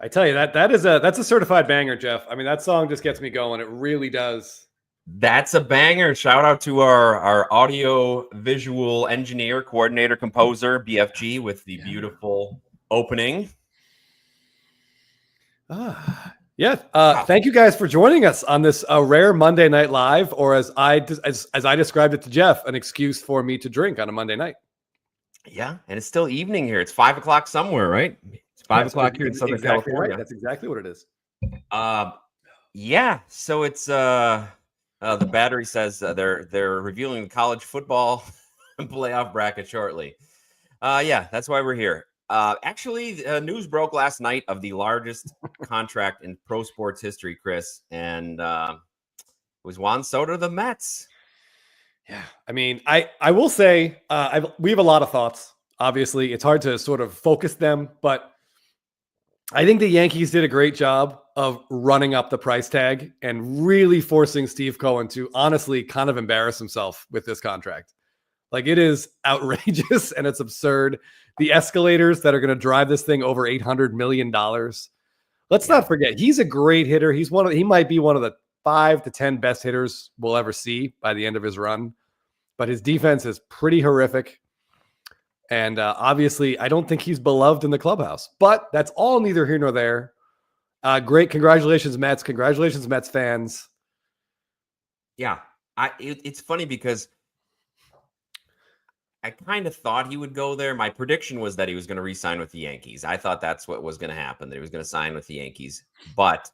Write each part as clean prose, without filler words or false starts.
I tell you that's a certified banger, Jeff. I mean, that song just gets me going. It really does. That's a banger. Shout out to our audio visual engineer, coordinator, composer, BFG, with the beautiful opening. Yeah. Thank you guys for joining us on this rare Monday Night Live, or as I described it to Jeff, an excuse for me to drink on a Monday night. Yeah, and it's still evening here. It's 5 o'clock somewhere, right? It's 5 o'clock here in Southern California. Right. That's exactly what it is. Yeah. So it's the battery says they're revealing the college football playoff bracket shortly. Yeah, that's why we're here. Actually, news broke last night of the largest contract in pro sports history, Chris, and it was Juan Soto, the Mets. Yeah, I mean, I will say we have a lot of thoughts. Obviously, it's hard to sort of focus them, but I think the Yankees did a great job of running up the price tag and really forcing Steve Cohen to honestly kind of embarrass himself with this contract. Like, it is outrageous and it's absurd. The escalators that are going to drive this thing over $800 million. Let's not forget, he's a great hitter. He might be one of the 5 to 10 best hitters we'll ever see by the end of his run. But his defense is pretty horrific. And obviously, I don't think he's beloved in the clubhouse. But that's all neither here nor there. Great. Congratulations, Mets. Congratulations, Mets fans. Yeah. It's funny because I kind of thought he would go there. My prediction was that he was going to re-sign with the Yankees. I thought that's what was going to happen, that he was going to sign with the Yankees. But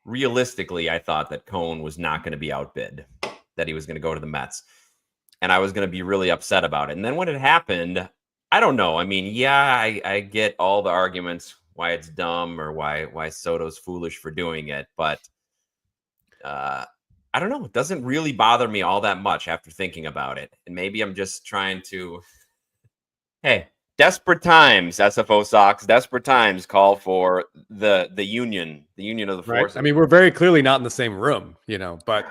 realistically, I thought that Cohen was not going to be outbid, that he was going to go to the Mets. And I was going to be really upset about it. And then when it happened, I don't know. I mean, yeah, I get all the arguments why it's dumb or why Soto's foolish for doing it. But I don't know. It doesn't really bother me all that much after thinking about it. And maybe I'm just trying to, hey, desperate times, SFO Sox, desperate times call for the union of the forces. Right. I mean, we're very clearly not in the same room, but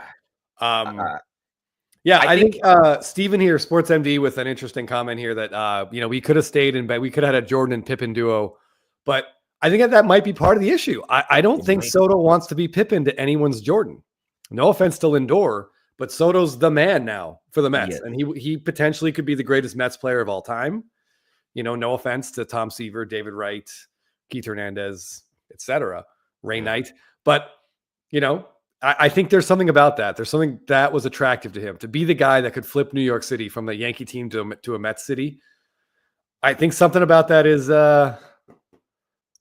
yeah, I think Steven here, Sports MD, with an interesting comment here that, we could have stayed in bed. We could have had a Jordan and Pippen duo, but I think that might be part of the issue. I don't think Soto wants to be Pippen to anyone's Jordan. No offense to Lindor, but Soto's the man now for the Mets. And he potentially could be the greatest Mets player of all time. No offense to Tom Seaver, David Wright, Keith Hernandez, etc., Ray Knight. But, I think there's something about that. There's something that was attractive to him, to be the guy that could flip New York City from the Yankee team to a Mets city. I think something about that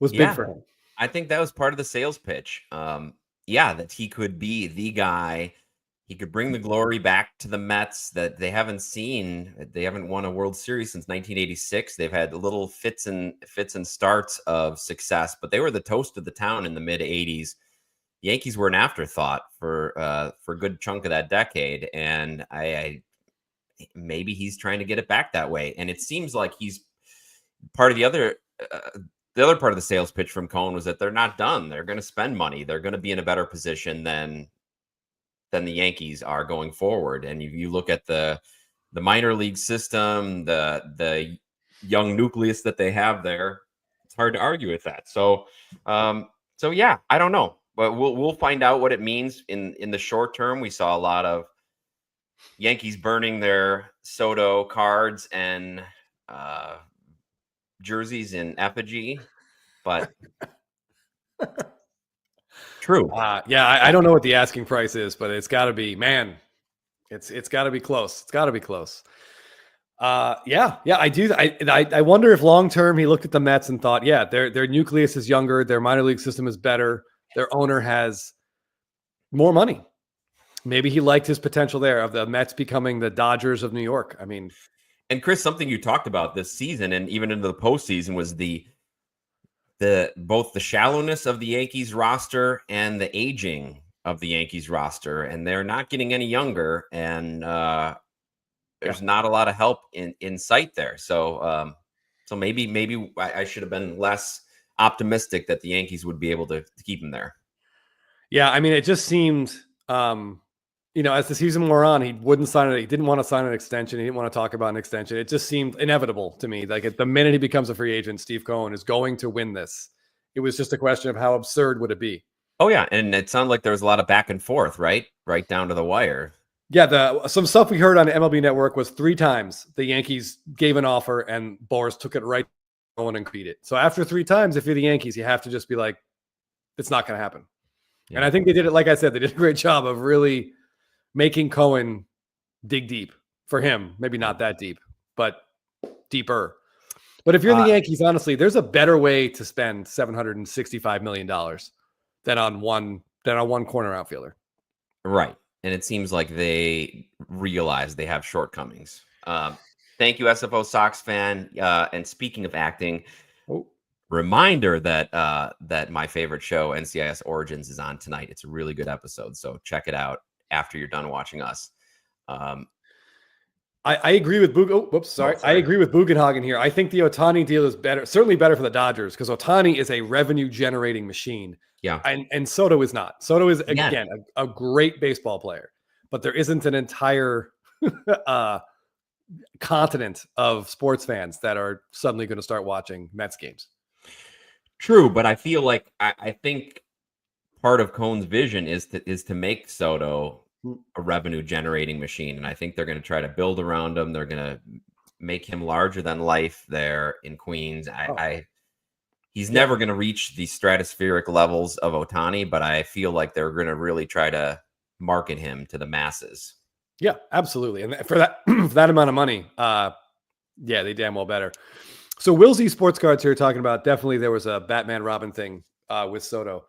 was big for him. I think that was part of the sales pitch. That he could be the guy. He could bring the glory back to the Mets that they haven't seen. They haven't won a World Series since 1986. They've had little fits and starts of success, but they were the toast of the town in the mid 80s. Yankees were an afterthought for a good chunk of that decade, and I maybe he's trying to get it back that way. And it seems like he's part of the other part of the sales pitch from Cohen was that they're not done. They're going to spend money. They're going to be in a better position than the Yankees are going forward. And you look at the minor league system, the young nucleus that they have there. It's hard to argue with that. So yeah, I don't know. But we'll find out what it means in the short term. We saw a lot of Yankees burning their Soto cards and jerseys in effigy, but true. I don't know what the asking price is, but it's got to be, man. It's got to be close. It's got to be close. I do. I wonder if long term he looked at the Mets and thought, their nucleus is younger, their minor league system is better. Their owner has more money. Maybe he liked his potential there of the Mets becoming the Dodgers of New York. I mean, and Chris, something you talked about this season and even into the postseason was the both the shallowness of the Yankees roster and the aging of the Yankees roster, and they're not getting any younger, and there's not a lot of help in sight there. So maybe I should have been less optimistic that the Yankees would be able to keep him there. Yeah, I mean, it just seemed, as the season wore on, he wouldn't sign it. He didn't want to sign an extension. He didn't want to talk about an extension. It just seemed inevitable to me. Like, at the minute he becomes a free agent, Steve Cohen is going to win this. It was just a question of how absurd would it be. Oh yeah, and it sounded like there was a lot of back and forth, right down to the wire. Yeah, some stuff we heard on MLB Network was 3 times the Yankees gave an offer and Boras took it right on and beat it. So after 3 times, if you're the Yankees, you have to just be like, it's not going to happen. Yeah. And I think they did it, like I said, they did a great job of really making Cohen dig deep for him. Maybe not that deep, but deeper. But if you're the Yankees, honestly, there's a better way to spend $765 million than on one corner outfielder. Right. And it seems like they realize they have shortcomings. Thank you, SFO Sox fan. And speaking of acting, reminder that that my favorite show, NCIS Origins, is on tonight. It's a really good episode, so check it out after you're done watching us. I agree with sorry. I agree with Bugenhagen here. I think the Ohtani deal is better, certainly better for the Dodgers, because Ohtani is a revenue generating machine. Yeah. And Soto is not. Soto is, again, a great baseball player, but there isn't an entire continent of sports fans that are suddenly going to start watching Mets games. True, but I feel like I think part of Cohn's vision is to make Soto a revenue generating machine, and I think they're going to try to build around him. They're going to make him larger than life there in Queens. He's never going to reach the stratospheric levels of Ohtani, but I feel like they're going to really try to market him to the masses. Yeah, absolutely. And for that amount of money, they damn well better. So Willsy Sports Cards here talking about, definitely there was a Batman Robin thing with Soto.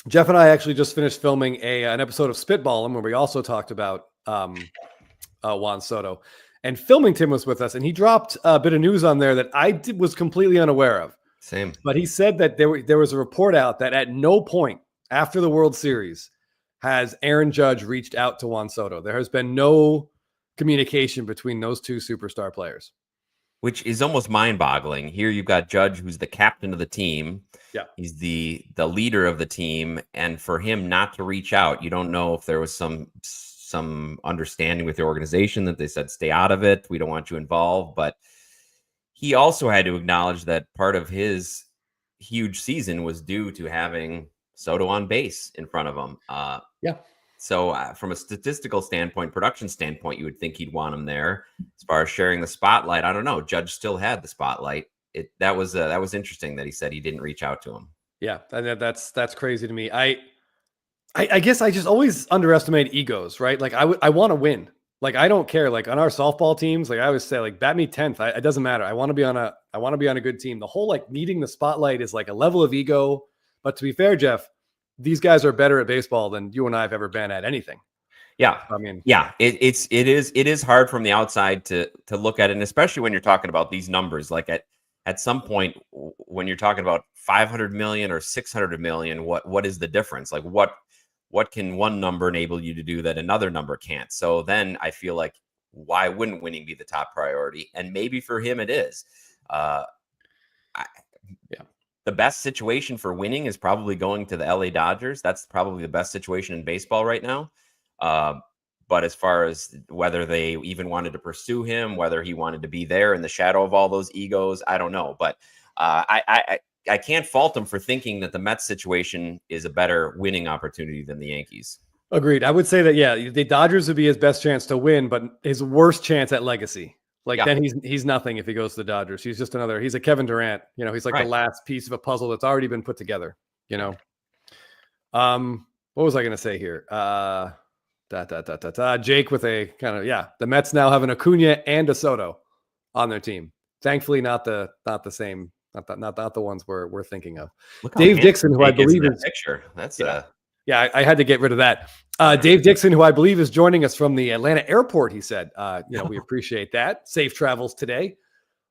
Jeff and I actually just finished filming an episode of Spitballin' where we also talked about Juan Soto. And Filming Tim was with us, and he dropped a bit of news on there that I was completely unaware of. Same. But he said that there was a report out that at no point after the World Series has Aaron Judge reached out to Juan Soto. There has been no communication between those two superstar players. Which is almost mind-boggling. Here you've got Judge, who's the captain of the team. Yeah. He's the leader of the team. And for him not to reach out, you don't know if there was some understanding with the organization that they said, stay out of it. We don't want you involved. But he also had to acknowledge that part of his huge season was due to having Soto on base in front of him. So from a statistical standpoint, production standpoint, you would think he'd want him there. As far as sharing the spotlight, I don't know. Judge still had the spotlight. That was interesting that he said he didn't reach out to him. Yeah, and that's crazy to me. I guess I just always underestimate egos, right? Like I want to win. Like I don't care. Like on our softball teams, like I always say, like bat me 10th. It doesn't matter. I want to be on a good team. The whole like needing the spotlight is like a level of ego. But to be fair, Jeff, these guys are better at baseball than you and I have ever been at anything. Yeah. I mean, yeah, it is hard from the outside to look at it. And especially when you're talking about these numbers, like at some point when you're talking about 500 million or 600 million, what is the difference? Like what can one number enable you to do that another number can't? So then I feel like, why wouldn't winning be the top priority? And maybe for him it is. The best situation for winning is probably going to the LA Dodgers. That's probably the best situation in baseball right now. But as far as whether they even wanted to pursue him, whether he wanted to be there in the shadow of all those egos, I don't know. But I can't fault him for thinking that the Mets situation is a better winning opportunity than the Yankees. Agreed. I would say that, yeah, the Dodgers would be his best chance to win, but his worst chance at legacy. Then he's nothing if he goes to the Dodgers. He's just he's a Kevin Durant. He's like the last piece of a puzzle that's already been put together. What was I going to say here? Jake with a kind of, the Mets now have an Acuna and a Soto on their team. Thankfully, not the same, not the ones we're thinking of. Dave Dixon, who I believe is picture. That's I had to get rid of that. Dave Dixon, who I believe is joining us from the Atlanta airport, he said, we appreciate that. Safe travels today.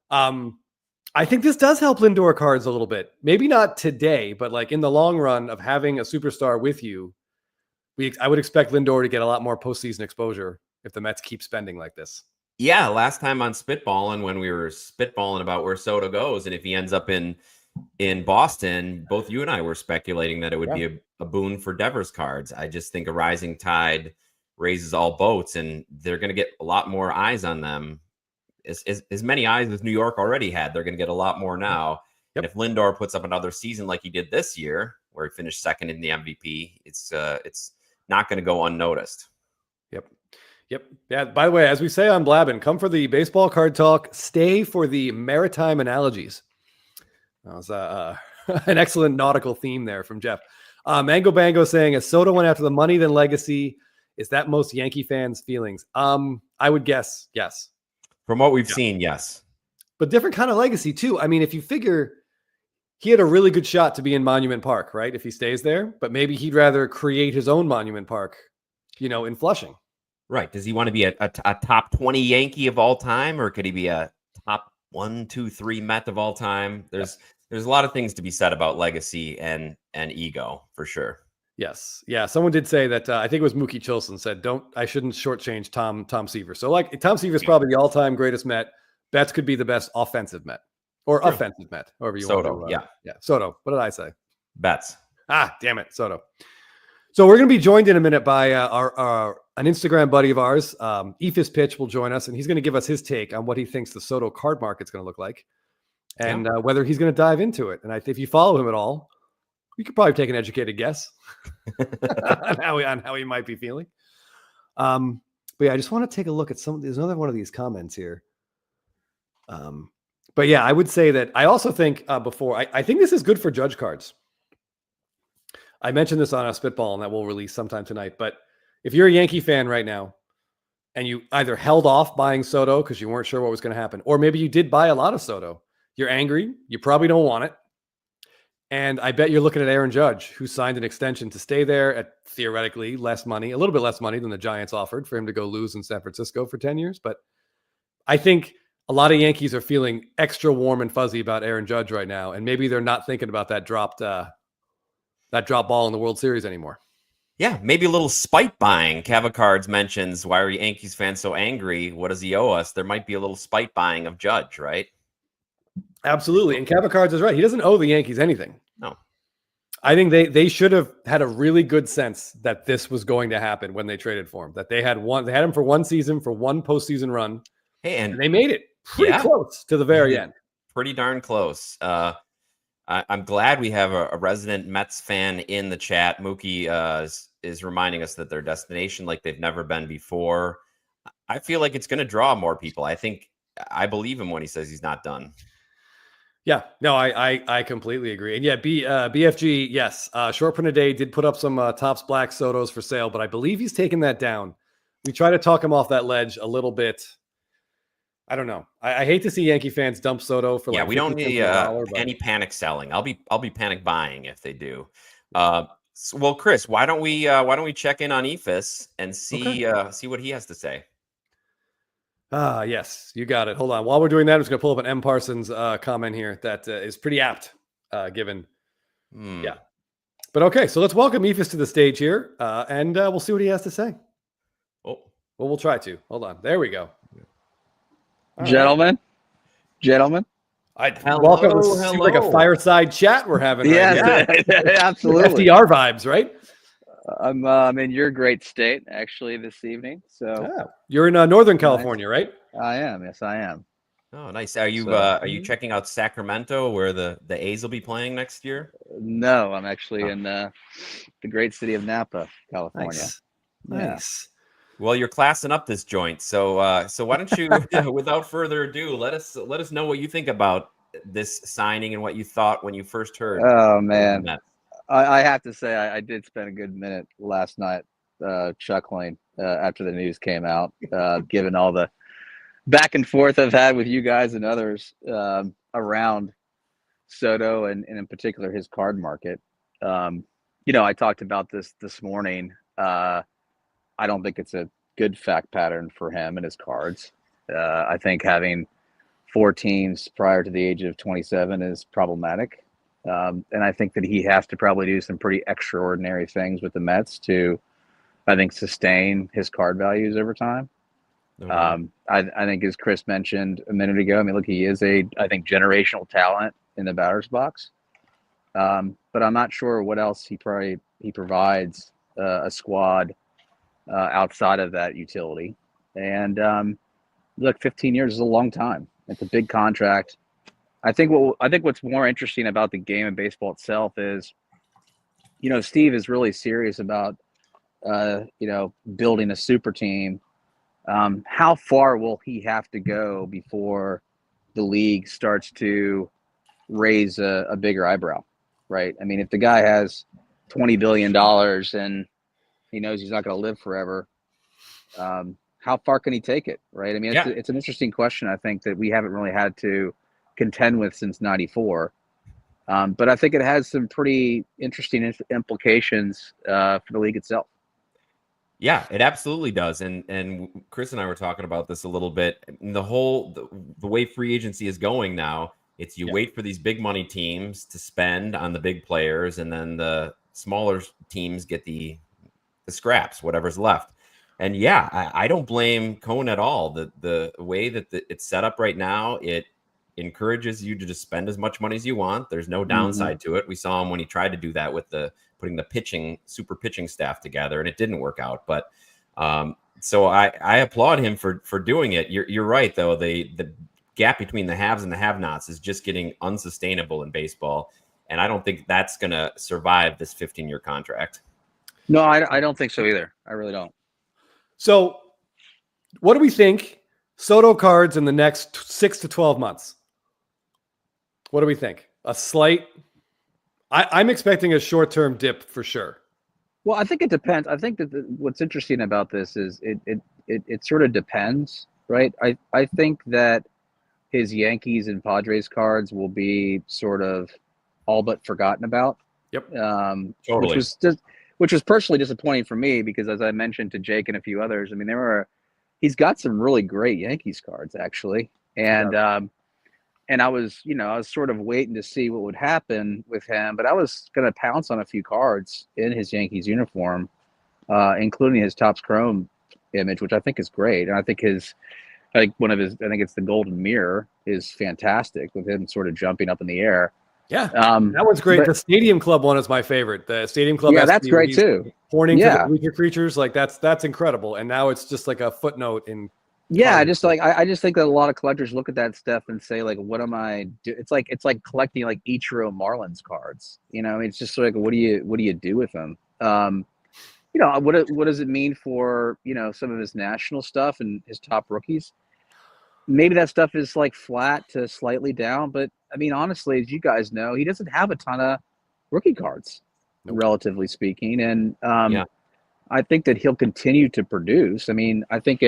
I think this does help Lindor cards a little bit. Maybe not today, but like in the long run of having a superstar with you, I would expect Lindor to get a lot more postseason exposure if the Mets keep spending like this. Yeah, last time on Spitballin', when we were spitballing about where Soto goes, and if he ends up in Boston, both you and I were speculating that it would be a boon for Devers cards. I just think a rising tide raises all boats, and they're going to get a lot more eyes on them. As many eyes as New York already had, they're going to get a lot more now. And if Lindor puts up another season like he did this year, where he finished second in the MVP, it's not going to go unnoticed. Yep. Yeah. By the way, as we say on Blabbin, come for the baseball card talk, stay for the maritime analogies. That was an excellent nautical theme there from Jeff. Mango Bango saying, as Soto went after the money than legacy, is that most Yankee fans' feelings? I would guess yes. From what we've seen, yes. But different kind of legacy too. I mean, if you figure he had a really good shot to be in Monument Park, right? If he stays there, but maybe he'd rather create his own Monument Park, in Flushing. Right. Does he want to be a top 20 Yankee of all time, or could he be a top 1, 2, 3 Met of all time? There's a lot of things to be said about legacy and ego, for sure. Yes. Yeah. Someone did say that. I think it was Mookie Chilson said, I shouldn't shortchange Tom Seaver. So like Tom Seaver is probably the all-time greatest Met. Betts could be the best offensive Met or offensive Met, however you Soto, want to. Yeah. Soto. What did I say? Betts. Damn it. Soto. So we're going to be joined in a minute by an Instagram buddy of ours. Ephus Pitch will join us, and he's going to give us his take on what he thinks the Soto card market's going to look like and whether he's going to dive into it. And if you follow him at all, you could probably take an educated guess on how he might be feeling. But yeah, I just want to take a look at there's another one of these comments here. But yeah, I would say that I also think I think this is good for judge cards. I mentioned this on a spitball and that we'll release sometime tonight. But if you're a Yankee fan right now and you either held off buying Soto because you weren't sure what was going to happen, or maybe you did buy a lot of Soto, you're angry. You probably don't want it. And I bet you're looking at Aaron Judge, who signed an extension to stay there at theoretically less money, a little bit less money than the Giants offered for him to go lose in San Francisco for 10 years. But I think a lot of Yankees are feeling extra warm and fuzzy about Aaron Judge right now. And maybe they're not thinking about that drop ball in the World Series anymore. Yeah, maybe a little spite buying. Cavacards mentions, why are Yankees fans so angry? What does he owe us? There might be a little spite buying of Judge, right? Absolutely. And Cavacards is right. He doesn't owe the Yankees anything. No. I think they should have had a really good sense that this was going to happen when they traded for him, that they had him for one season, for one postseason run. Hey, and they made it pretty close to the very end. Pretty darn close. I'm glad we have a resident Mets fan in the chat. Mookie is reminding us that their destination like they've never been before. I feel like it's going to draw more people. I believe him when he says he's not done. Yeah, no, I completely agree. And yeah, BFG, yes, Short Print a Day did put up some Topps Black Sotos for sale, but I believe he's taken that down. We try to talk him off that ledge a little bit. I don't know. I hate to see Yankee fans dump Soto for we don't need any panic selling. I'll be panic buying if they do. Well, Chris, why don't we check in on Ephus and see what he has to say? Yes, you got it. Hold on. While we're doing that, I'm just going to pull up an M. Parsons comment here that is pretty apt, given. Yeah. But okay, so let's welcome Ephus to the stage here, and we'll see what he has to say. Oh, well, we'll try to. Hold on. There we go. All gentlemen. Welcome. This seems like a fireside chat we're having. Yeah, absolutely. FDR vibes, right? I'm in your great state actually this evening. So you're in Northern California, right? I am. Yes, I am. Oh, nice. Are you checking out Sacramento, where the A's will be playing next year? No, I'm actually in the great city of Napa, California. Nice. Well, you're classing up this joint, so why don't you, without further ado, let us know what you think about this signing and what you thought when you first heard. Oh man, I have to say I did spend a good minute last night chuckling after the news came out, given all the back and forth I've had with you guys and others around Soto and in particular his card market. I talked about this morning. I don't think it's a good fact pattern for him and his cards. I think having 4 teams prior to the age of 27 is problematic. And I think that he has to probably do some pretty extraordinary things with the Mets to, I think, sustain his card values over time. I think, as Chris mentioned a minute ago, I mean, look, he is I think, generational talent in the batter's box. But I'm not sure what else he provides a squad outside of that utility. And look, 15 years is a long time. It's a big contract. I think what's more interesting about the game of baseball itself is, Steve is really serious about building a super team. How far will he have to go before the league starts to raise a bigger eyebrow, right? I mean, if the guy has $20 billion and he knows he's not going to live forever, how far can he take it, right? I mean, it's an interesting question, I think, that we haven't really had to contend with since '94. But I think it has some pretty interesting implications for the league itself. Yeah, it absolutely does. And Chris and I were talking about this a little bit. The way free agency is going now, it's you wait for these big money teams to spend on the big players, and then the smaller teams get the scraps, whatever's left. And I don't blame Cohen at all. The way that it's set up right now, it encourages you to just spend as much money as you want. There's no downside to it. We saw him when he tried to do that with putting the super pitching staff together, and it didn't work out. But so I applaud him for doing it. You're right, though. The gap between the haves and the have-nots is just getting unsustainable in baseball, and I don't think that's going to survive this 15-year contract. No, I don't think so either. I really don't. So what do we think Soto cards in the next 6 to 12 months? What do we think? A slight... I'm expecting a short-term dip for sure. Well, I think it depends. I think that what's interesting about this is it sort of depends, right? I think that his Yankees and Padres cards will be sort of all but forgotten about. Yep. Totally. Which was personally disappointing for me because, as I mentioned to Jake and a few others, I mean, he's got some really great Yankees cards actually, and I was sort of waiting to see what would happen with him, but I was going to pounce on a few cards in his Yankees uniform, including his Topps Chrome image, which I think is great, and I think it's the Golden Mirror is fantastic with him sort of jumping up in the air. Yeah, that one's great. The Stadium Club one is my favorite. The Stadium Club, that's great too. Pointing to the weaker creatures, like that's incredible. And now it's just like a footnote in. Yeah, I just think that a lot of collectors look at that stuff and say, like, what am I do? It's like collecting like Ichiro Marlins cards. It's just like, what do you do with them? What does it mean for some of his national stuff and his top rookies? Maybe that stuff is like flat to slightly down, but I mean, honestly, as you guys know, he doesn't have a ton of rookie cards, relatively speaking. And I think that he'll continue to produce. I mean, I think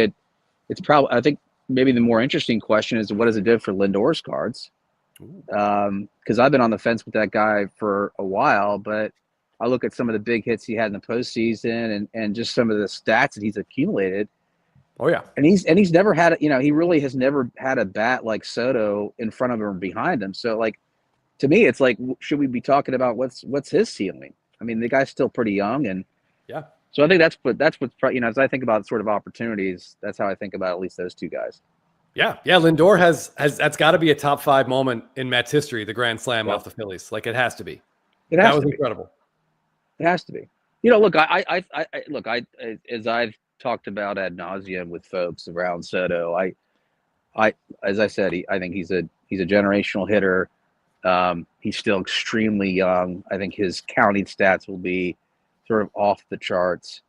maybe the more interesting question is, what does it do for Lindor's cards? Because I've been on the fence with that guy for a while, but I look at some of the big hits he had in the postseason and just some of the stats that he's accumulated. Oh yeah, and he's never had he really has never had a bat like Soto in front of him or behind him. So like, to me, it's like, should we be talking about what's his ceiling? I mean, the guy's still pretty young, and so I think that's what's as I think about sort of opportunities, that's how I think about at least those two guys. Yeah, Lindor has that's got to be a top 5 moment in Mets history. The grand slam off the Phillies, like it has to be. That was incredible. It has to be. Look, I as I've talked about ad nauseum with folks around Soto. As I said, I think he's a generational hitter. He's still extremely young. I think his counting stats will be sort of off the charts.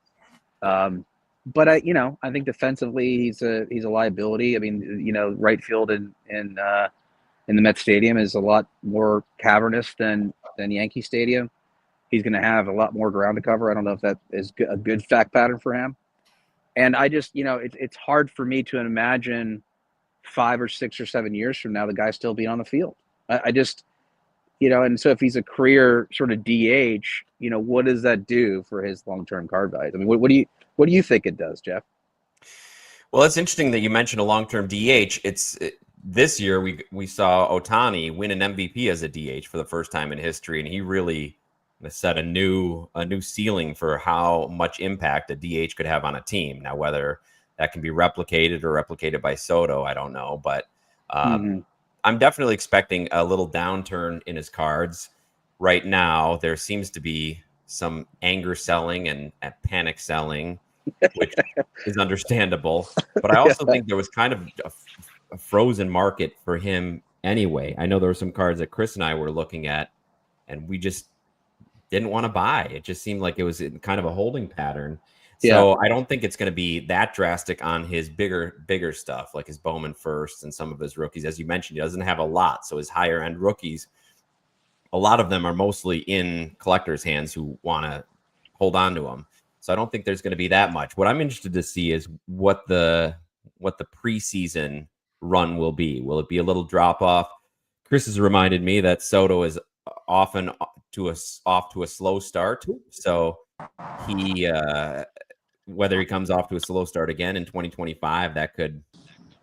But I think defensively he's a liability. I mean, right field in the Met Stadium is a lot more cavernous than Yankee Stadium. He's going to have a lot more ground to cover. I don't know if that is a good fact pattern for him. And I just, it's hard for me to imagine 5 or 6 or 7 years from now, the guy still being on the field. I just, and so if he's a career sort of DH, what does that do for his long-term card value? I mean, what do you think it does, Jeff? Well, it's interesting that you mentioned a long-term DH. This year we saw Ohtani win an MVP as a DH for the first time in history, and he really set a new ceiling for how much impact a DH could have on a team. Now, whether that can be replicated by Soto, I don't know, but I'm definitely expecting a little downturn in his cards right now. There seems to be some anger selling and panic selling, which is understandable. But I also think there was kind of a frozen market for him anyway. I know there were some cards that Chris and I were looking at, and we just didn't want to buy. It just seemed like it was in kind of a holding pattern. So I don't think it's going to be that drastic on his bigger stuff, like his Bowman first and some of his rookies. As you mentioned, he doesn't have a lot. So his higher end rookies, a lot of them are mostly in collectors' hands who want to hold on to them. So I don't think there's going to be that much. What I'm interested to see is what the preseason run will be. Will it be a little drop off? Chris has reminded me that Soto is often off to a slow start. So he whether he comes off to a slow start again in 2025, that could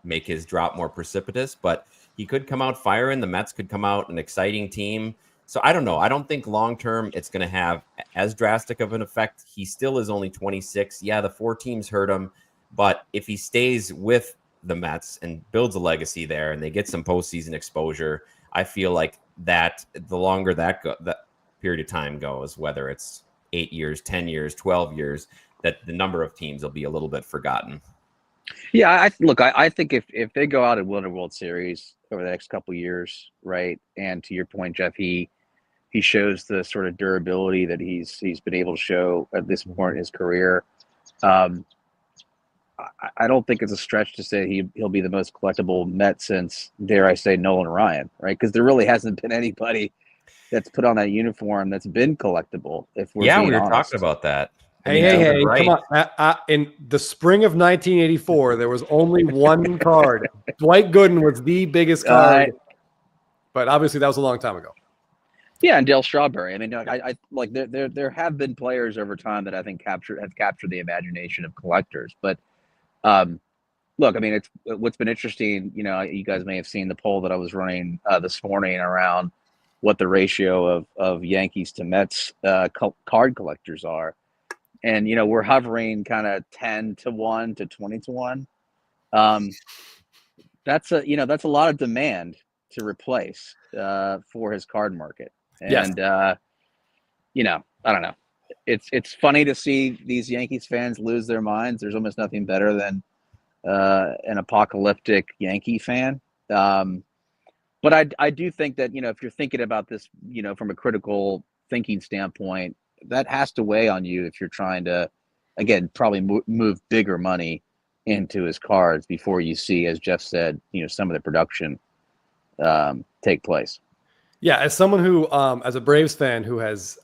make his drop more precipitous, but he could come out firing. The Mets could come out an exciting team. So I don't know. I don't think long term it's going to have as drastic of an effect. He still is only 26. Yeah, the 4 teams hurt him, but if he stays with the Mets and builds a legacy there and they get some postseason exposure, I feel like that the longer that period of time goes, whether it's 8 years, 10 years, 12 years, that the number of teams will be a little bit forgotten. Yeah, I think if they go out and win a World Series over the next couple of years, right? And to your point, Jeff, he shows the sort of durability that he's been able to show at this point in his career. I don't think it's a stretch to say he'll be the most collectible Met since, dare I say, Nolan Ryan, right? Because there really hasn't been anybody that's put on that uniform that's been collectible. If we're we were honest. talking about that. Hey, come on. In the spring of 1984, there was only one card. Dwight Gooden was the biggest card, but obviously that was a long time ago. Yeah, and Dale Strawberry. I mean, I like there have been players over time that I think have captured the imagination of collectors. But look, I mean, it's what's been interesting. You know, you guys may have seen the poll that I was running this morning around what the ratio of Yankees to Mets card collectors are. And, you know, we're hovering kind of 10-1 to 20-1. That's a lot of demand to replace for his card market. And, you know, I don't know. It's funny to see these Yankees fans lose their minds. There's almost nothing better than an apocalyptic Yankee fan. But I do think that, you know, if you're thinking about this, you know, from a critical thinking standpoint, that has to weigh on you if you're trying to, again, probably move bigger money into his cards before you see, as Jeff said, you know, some of the production take place. Yeah, as someone who, as a Braves fan who has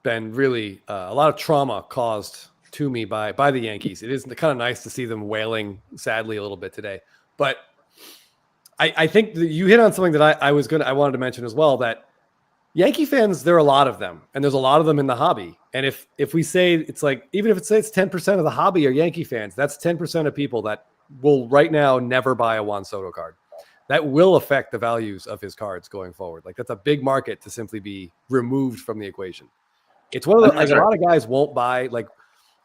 been really a lot of trauma caused to me by the Yankees, it is kind of nice to see them wailing sadly a little bit today. But I think that you hit on something that I wanted to mention as well, that Yankee fans, there are a lot of them, and there's a lot of them in the hobby. And if we say it's like, even if it's 10% of the hobby are Yankee fans, that's 10% of people that will right now never buy a Juan Soto card. That will affect the values of his cards going forward. Like, that's a big market to simply be removed from the equation. It's one of the, like, a lot of guys won't buy, like,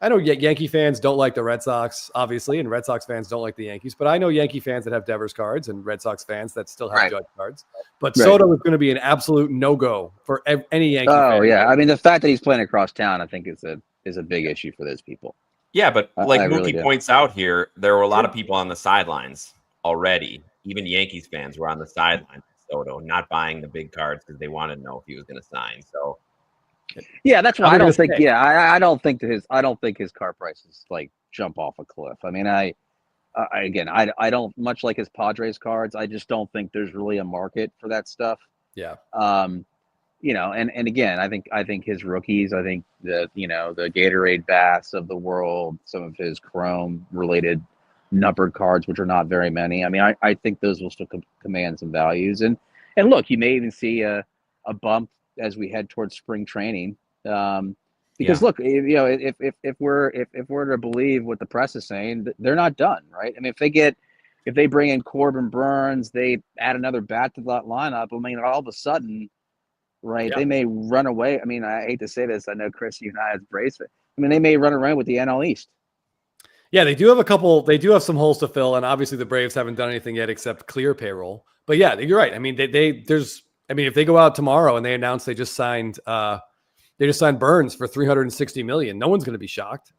I know Yankee fans don't like the Red Sox, obviously, and Red Sox fans don't like the Yankees, but I know Yankee fans that have Devers cards and Red Sox fans that still have Judge cards. But Soto is going to be an absolute no-go for any Yankee fan. Oh, yeah. I mean, the fact that he's playing across town, I think is a big issue for those people. Yeah, but like Mookie points out here, there were a lot of people on the sidelines already. Even Yankees fans were on the sidelines with Soto, not buying the big cards because they wanted to know if he was going to sign. So, yeah, that's why I don't think. Yeah, I don't think his car prices like jump off a cliff. I mean, I don't, much like his Padres cards, I just don't think there's really a market for that stuff. Yeah. You know, and again, I think his rookies, I think the Gatorade Bass of the world, some of his Chrome related numbered cards, which are not very many. I mean, I think those will still command some values. And look, you may even see a bump as we head towards spring training. Because look, you know, if we're to believe what the press is saying, they're not done, right? I mean, if they bring in Corbin Burns, they add another bat to that lineup. I mean, all of a sudden, right, they may run away. I mean, I hate to say this. I know, Chris, you and I as Braves fans, I mean, they may run around with the NL East. Yeah, they do have some holes to fill, and obviously the Braves haven't done anything yet except clear payroll. But yeah, you're right. I mean, if they go out tomorrow and they announce they just signed Burns for $360 million, no one's going to be shocked.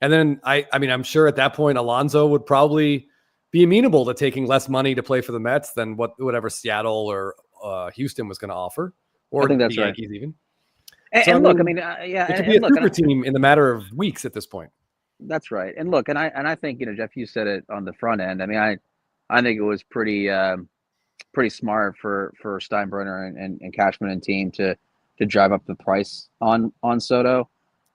And then I'm sure at that point Alonso would probably be amenable to taking less money to play for the Mets than whatever Seattle or Houston was going to offer, or I think that's the right. Yankees even. And look, I mean, it could be a super team in the matter of weeks at this point. That's right. And look, and I think, Jeff, you said it on the front end. I mean, I think it was pretty smart for Steinbrenner and Cashman and team to drive up the price on Soto.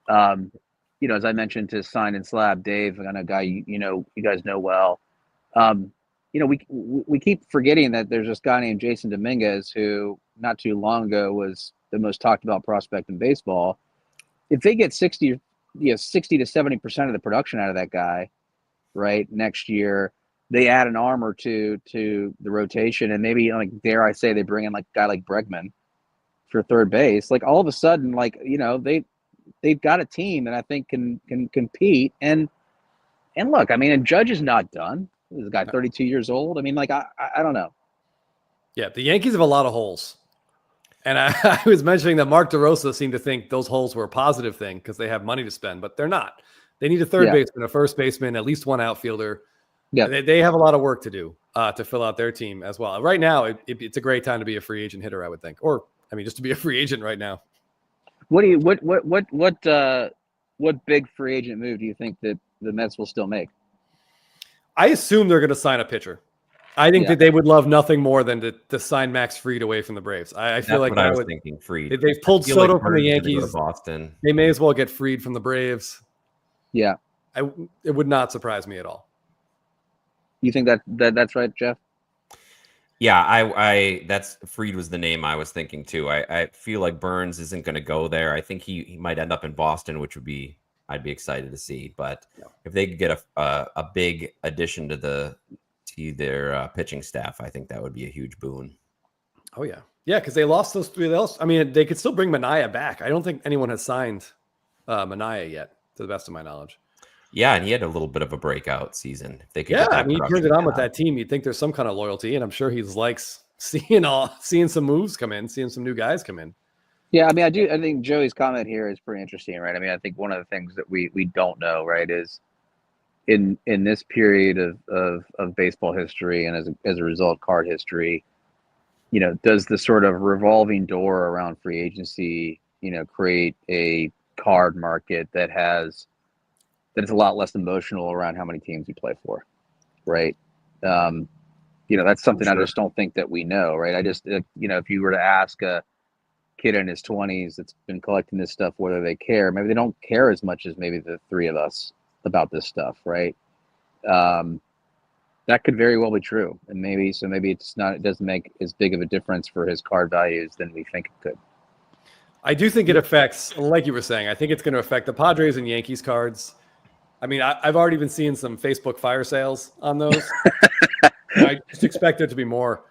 As I mentioned, to sign and slab Dave, and a guy you guys know well. We keep forgetting that there's this guy named Jason Dominguez who not too long ago was the most talked about prospect in baseball. If they get 60 to 70% of the production out of that guy, right, next year, they add an arm or two to the rotation, and maybe, like, dare I say, they bring in like a guy like Bregman for third base. Like, all of a sudden, like, they've got a team that I think can compete. And look, I mean, and Judge is not done. This guy 32 years old. I mean, like, I don't know. Yeah, the Yankees have a lot of holes. And I was mentioning that Mark DeRosa seemed to think those holes were a positive thing because they have money to spend, but they're not. They need a third baseman, a first baseman, at least one outfielder. Yeah, they have a lot of work to do to fill out their team as well. Right now, it's a great time to be a free agent hitter, I would think, or I mean, just to be a free agent right now. What big free agent move do you think that the Mets will still make? I assume they're going to sign a pitcher. I think that they would love nothing more than to sign Max Fried away from the Braves. I feel like I was thinking Fried. They've pulled Soto like from the Yankees. Go to Boston. They may as well get Fried from the Braves. Yeah, it would not surprise me at all. You think that's right, Jeff? Yeah, I that's Fried was the name I was thinking too. I feel like Burns isn't going to go there. I think he might end up in Boston, which would be I'd be excited to see. But if they could get a big addition to their pitching staff, I think that would be a huge boon. Oh yeah, because they lost those three else. I mean, they could still bring Manaea back. I don't think anyone has signed Manaea yet, to the best of my knowledge. Yeah, and he had a little bit of a breakout season. If they could, I mean, he turned it on with that team. You'd think there's some kind of loyalty, and I'm sure he likes seeing some moves come in, seeing some new guys come in. Yeah, I mean, I think Joey's comment here is pretty interesting, right? I mean, I think one of the things that we don't know, right, is in this period of baseball history and as a result card history, does the sort of revolving door around free agency, create a card market that is a lot less emotional around how many teams you play for, right? That's something I just don't think that we know, right? I just, if you were to ask a kid in his 20s that's been collecting this stuff whether they care, maybe they don't care as much as maybe the three of us about this stuff, right? That could very well be true, and maybe it doesn't make as big of a difference for his card values than we think it could. I do think it affects, like you were saying, I think it's going to affect the Padres and Yankees cards. I mean, I've already been seeing some Facebook fire sales on those. I just expect there to be more.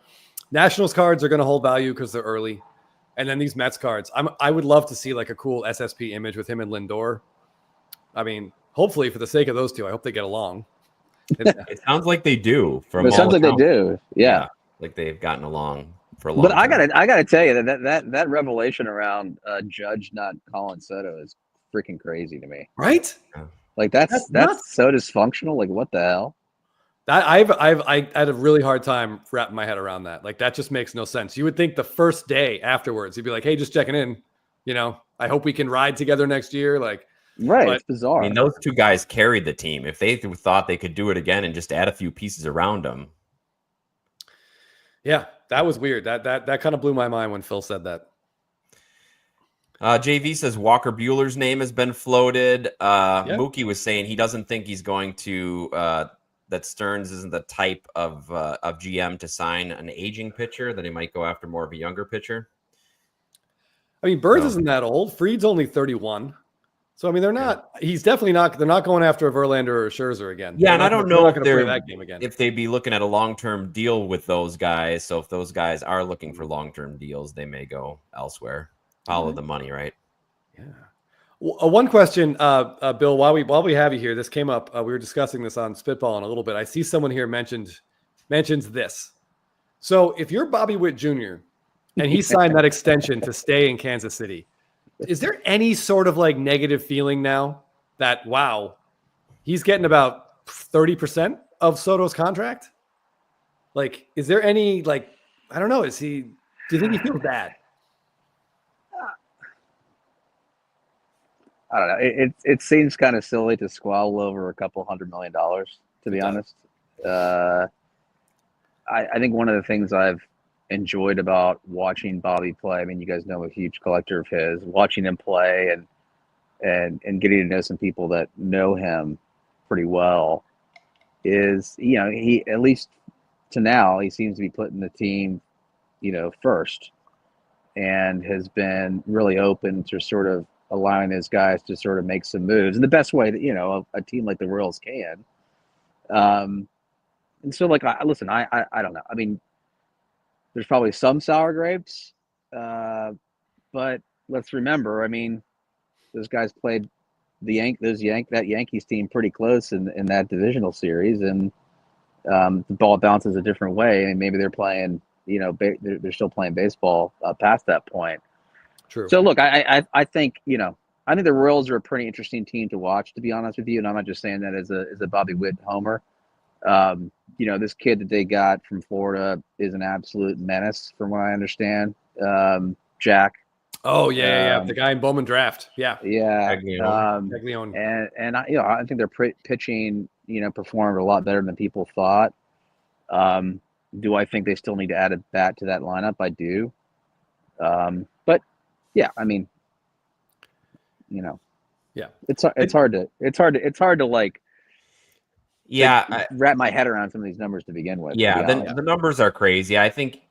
Nationals cards are going to hold value because they're early. And then these Mets cards, I would love to see like a cool SSP image with him and Lindor. I mean, hopefully for the sake of those two, I hope they get along. It sounds like they do. It sounds like they do. Yeah, like they've gotten along for a long time. But I gotta tell you that revelation around Judge not calling Soto is freaking crazy to me. Right? Like that's so dysfunctional. Like, what the hell? I had a really hard time wrapping my head around that. Like, that just makes no sense. You would think the first day afterwards, you'd be like, "Hey, just checking in. I hope we can ride together next year." Like, right? It's bizarre. I mean, those two guys carried the team. If they thought they could do it again and just add a few pieces around them, yeah, that was weird. That kind of blew my mind when Phil said that. JV says Walker Buehler's name has been floated. Mookie was saying he doesn't think he's going to. That Stearns isn't the type of GM to sign an aging pitcher, that he might go after more of a younger pitcher. I mean, Burns isn't that old. Fried's only 31. So, I mean, they're not – he's definitely not – they're not going after a Verlander or a Scherzer again. Yeah, and I don't know if they're play that game again. If they'd be looking at a long-term deal with those guys. So, if those guys are looking for long-term deals, they may go elsewhere. Follow the money, right? Yeah. One question, Bill, while we have you here, this came up. We were discussing this on Spitball in a little bit. I see someone here mentions this. So if you're Bobby Witt Jr. and he signed that extension to stay in Kansas City, is there any sort of like negative feeling now that, wow, he's getting about 30% of Soto's contract? Like, is there any, like, I don't know. Do you think he feels bad? I don't know. It seems kind of silly to squabble over $200 million, to be honest. I think one of the things I've enjoyed about watching Bobby play, I mean, you guys know I'm a huge collector of his, watching him play and getting to know some people that know him pretty well is, he, at least to now, he seems to be putting the team, first, and has been really open to sort of allowing his guys to sort of make some moves in the best way that, a team like the Royals can. And so, like, I don't know. I mean, there's probably some sour grapes, but let's remember, I mean, those guys played that Yankees team pretty close in that divisional series, and the ball bounces a different way, and maybe they're playing, they're still playing baseball past that point. True. So look, I think I think the Royals are a pretty interesting team to watch, to be honest with you, and I'm not just saying that as a Bobby Witt homer. This kid that they got from Florida is an absolute menace, from what I understand. Jack. Oh yeah. The guy in Bowman draft. Yeah. Caglione. And I think their pitching, performed a lot better than people thought. Do I think they still need to add a bat to that lineup? I do. But yeah, I mean, yeah, it's hard to like. Yeah, wrap my head around some of these numbers to begin with. Yeah, the numbers are crazy. I think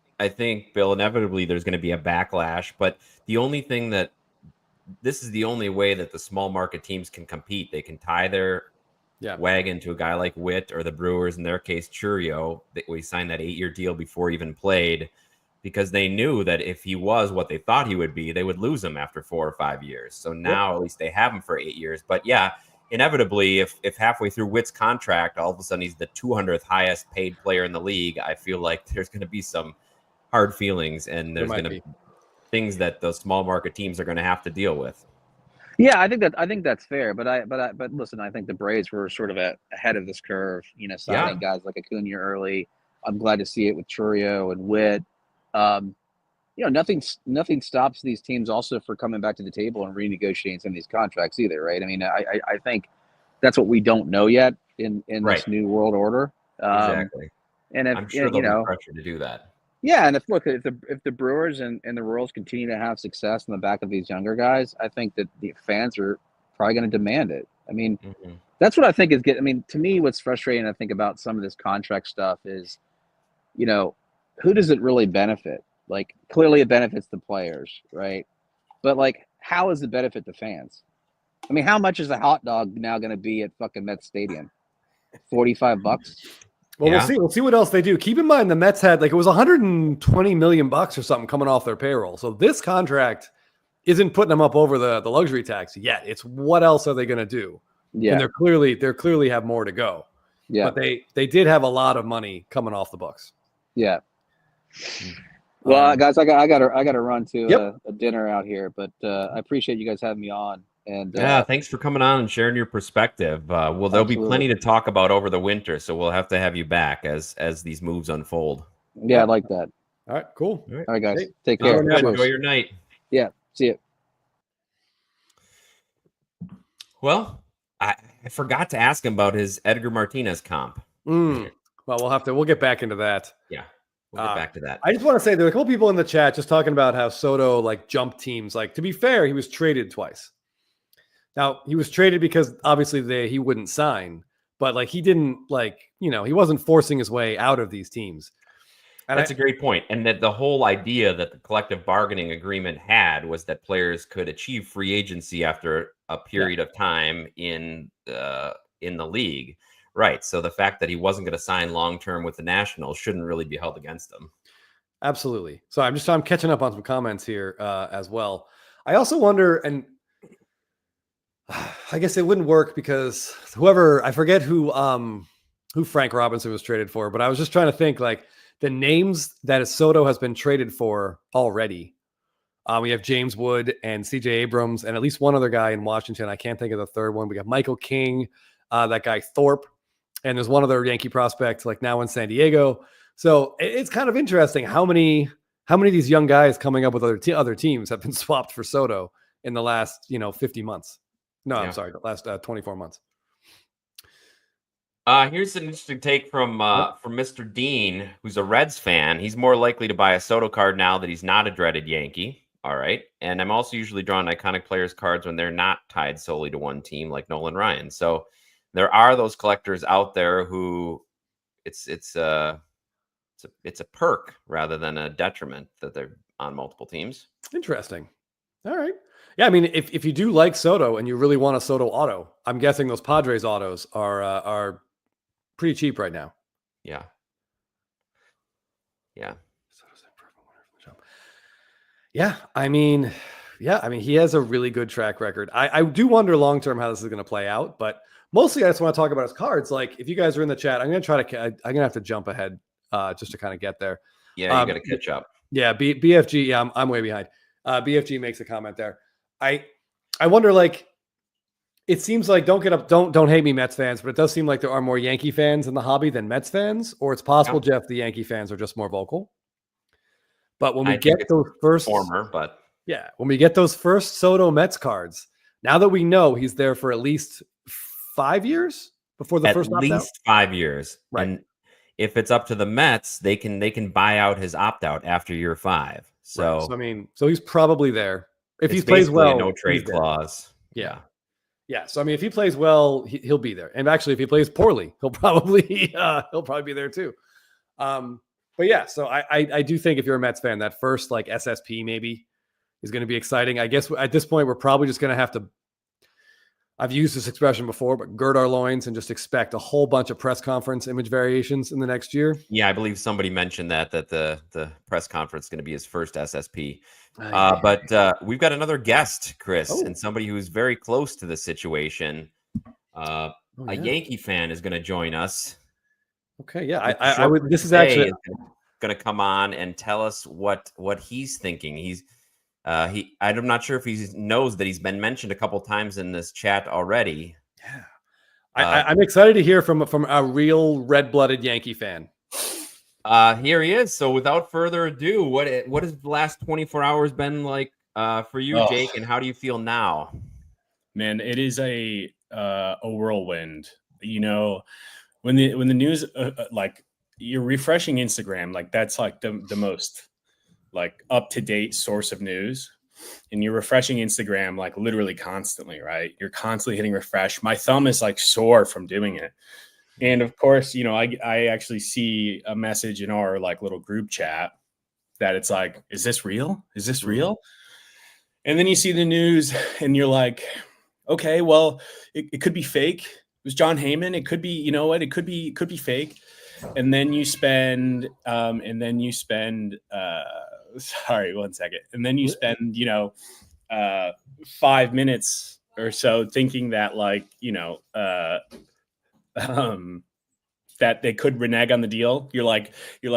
Bill, inevitably there's going to be a backlash, but the only thing this is the only way that the small market teams can compete. They can tie their wagon to a guy like Witt, or the Brewers, in their case, Churio. We signed that 8-year deal before he even played, because they knew that if he was what they thought he would be, they would lose him after 4 or 5 years. So now at least they have him for 8 years. But yeah, inevitably, if halfway through Witt's contract, all of a sudden he's the 200th highest paid player in the league, I feel like there's going to be some hard feelings, and there's going to be things that those small market teams are going to have to deal with. Yeah, I think that's fair, but listen, I think the Braves were sort of ahead of this curve, signing guys like Acuna early. I'm glad to see it with Churio and Witt. Nothing stops these teams also for coming back to the table and renegotiating some of these contracts either, right? I mean, I think that's what we don't know yet in this new world order. Exactly. And if I'm sure there'll be pressure to do that. Yeah, and if the Brewers and the Royals continue to have success in the back of these younger guys, I think that the fans are probably going to demand it. I mean, that's what I think is good. I mean, to me, what's frustrating, I think, about some of this contract stuff is, who does it really benefit? Like, clearly it benefits the players, right? But, like, how does it benefit the fans? I mean, how much is a hot dog now going to be at fucking Mets Stadium? $45? Well, we'll see what else they do. Keep in mind, the Mets had, like, it was $120 million or something coming off their payroll. So this contract isn't putting them up over the luxury tax yet. It's what else are they going to do? Yeah. And they're clearly have more to go. Yeah. But they did have a lot of money coming off the books. Yeah. Well, guys, I got to run to a dinner out here, but I appreciate you guys having me on. And thanks for coming on and sharing your perspective. There'll be plenty to talk about over the winter, so we'll have to have you back as these moves unfold. Yeah, I like that. All right, cool. All right, guys, take care. Enjoy your night. Yeah, see you. Well, I forgot to ask him about his Edgar Martinez comp. Well, we'll get back into that. Yeah. We'll get back to that. I just want to say there are a couple people in the chat just talking about how Soto like jumped teams. Like, to be fair, he was traded twice. Now, he was traded because obviously he wouldn't sign, but like he didn't he wasn't forcing his way out of these teams. And that's a great point. And that the whole idea that the collective bargaining agreement had was that players could achieve free agency after a period of time in the league. Right. So the fact that he wasn't going to sign long-term with the Nationals shouldn't really be held against him. Absolutely. So I'm catching up on some comments here as well. I also wonder, and I guess it wouldn't work because I forget who Frank Robinson was traded for, but I was just trying to think like the names that Soto has been traded for already. We have James Wood and CJ Abrams and at least one other guy in Washington. I can't think of the third one. We got Michael King, that guy Thorpe. and there's one other Yankee prospect like now in San Diego. So it's kind of interesting how many of these young guys coming up with other teams have been swapped for Soto in the last 50 months. No, I'm sorry, the last 24 months. Here's an interesting take from Mr. Dean, who's a Reds fan. He's more likely to buy a Soto card now that he's not a dreaded Yankee. All right. And I'm also usually drawn iconic players cards when they're not tied solely to one team, like Nolan Ryan. So there are those collectors out there who it's a perk rather than a detriment that they're on multiple teams. Interesting. All right. Yeah, I mean, if you do like Soto and you really want a Soto auto, I'm guessing those Padres autos are pretty cheap right now. Yeah. Yeah, I mean, he has a really good track record. I do wonder long term how this is going to play out, but mostly I just want to talk about his cards. Like, if you guys are in the chat, I'm going to have to jump ahead just to kind of get there. Yeah, you got to catch up. Yeah, BFG. Yeah, I'm way behind. BFG makes a comment there. I wonder, like, it seems like don't hate me, Mets fans, but it does seem like there are more Yankee fans in the hobby than Mets fans, or it's possible, Jeff, the Yankee fans are just more vocal. But when we get those first when we get those first Soto Mets cards, now that we know he's there for at least 5 years before the first opt-out. At least 5 years, right? And if it's up to the Mets, they can buy out his opt-out after year 5. So, right. So I mean, so he's probably there if he plays well. No trade clause. Yeah. So I mean, if he plays well, he'll be there. And actually, if he plays poorly, he'll probably be there too. But yeah, so I do think if you're a Mets fan, that first like SSP maybe is going to be exciting. I guess at this point, we're probably just going to have to, I've used this expression before, but gird our loins and just expect a whole bunch of press conference image variations in the next year. Yeah, I believe somebody mentioned that the press conference is going to be his first SSP. But we've got another guest, Chris, and somebody who's very close to the situation. A Yankee fan is going to join us. Okay, yeah, I would. This is actually going to come on and tell us what he's thinking. I'm not sure if he knows that he's been mentioned a couple times in this chat already. Yeah, I'm excited to hear from a real red-blooded Yankee fan. Here he is. So without further ado, what has the last 24 hours been like for you, Jake, and how do you feel now? Man, it is a whirlwind. When the news like you're refreshing Instagram, like that's like the most like up-to-date source of news, and you're refreshing Instagram like literally constantly, right? You're constantly hitting refresh. My thumb is like sore from doing it. And of course, I actually see a message in our like little group chat that it's like, is this real? Is this real? And then you see the news and you're like, okay, well, it could be fake. It was John Heyman. It could be, it could be fake. And then you spend, sorry, 1 second. And then you spend, 5 minutes or so thinking that like, that they could renege on the deal. You're like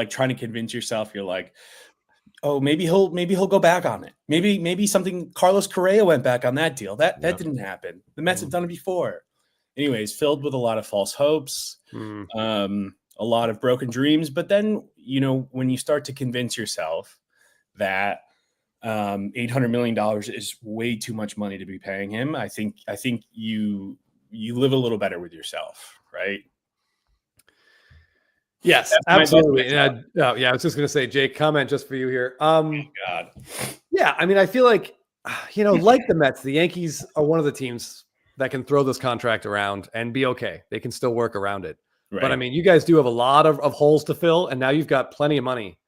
trying to convince yourself. You're like, oh, maybe he'll go back on it. Maybe something. Carlos Correa went back on that deal. That didn't happen. The Mets have done it before. Anyways, filled with a lot of false hopes, a lot of broken dreams. But then, when you start to convince yourself that $800 million is way too much money to be paying him, I think you live a little better with yourself, right? Yes, absolutely. I was just going to say, Jake, comment just for you here. Oh God. Yeah, I mean, I feel like, like the Mets, the Yankees are one of the teams that can throw this contract around and be okay. They can still work around it. Right. But I mean, you guys do have a lot of holes to fill, and now you've got plenty of money.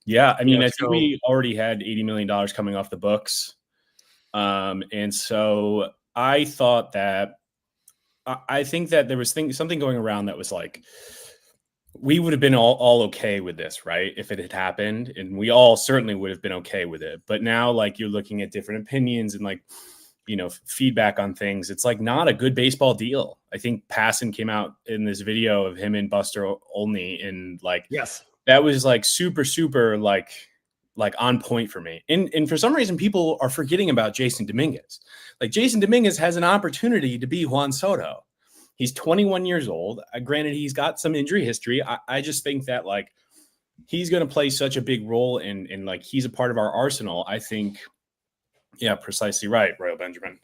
Yeah, I mean, I think we already had $80 million coming off the books. And so I thought that I think that there was something going around that was like, we would have been all okay with this, right? If it had happened, and we all certainly would have been okay with it. But now, like, you're looking at different opinions and like, feedback on things. It's like not a good baseball deal. I think Passan came out in this video of him and Buster Olney, and like, yes, that was like super, super like on point for me. And for some reason, people are forgetting about Jason Dominguez. Like, Jason Dominguez has an opportunity to be Juan Soto. He's 21 years old. Granted, he's got some injury history. I just think that like he's going to play such a big role in like he's a part of our arsenal. I think, yeah, precisely right, Royal Benjamin.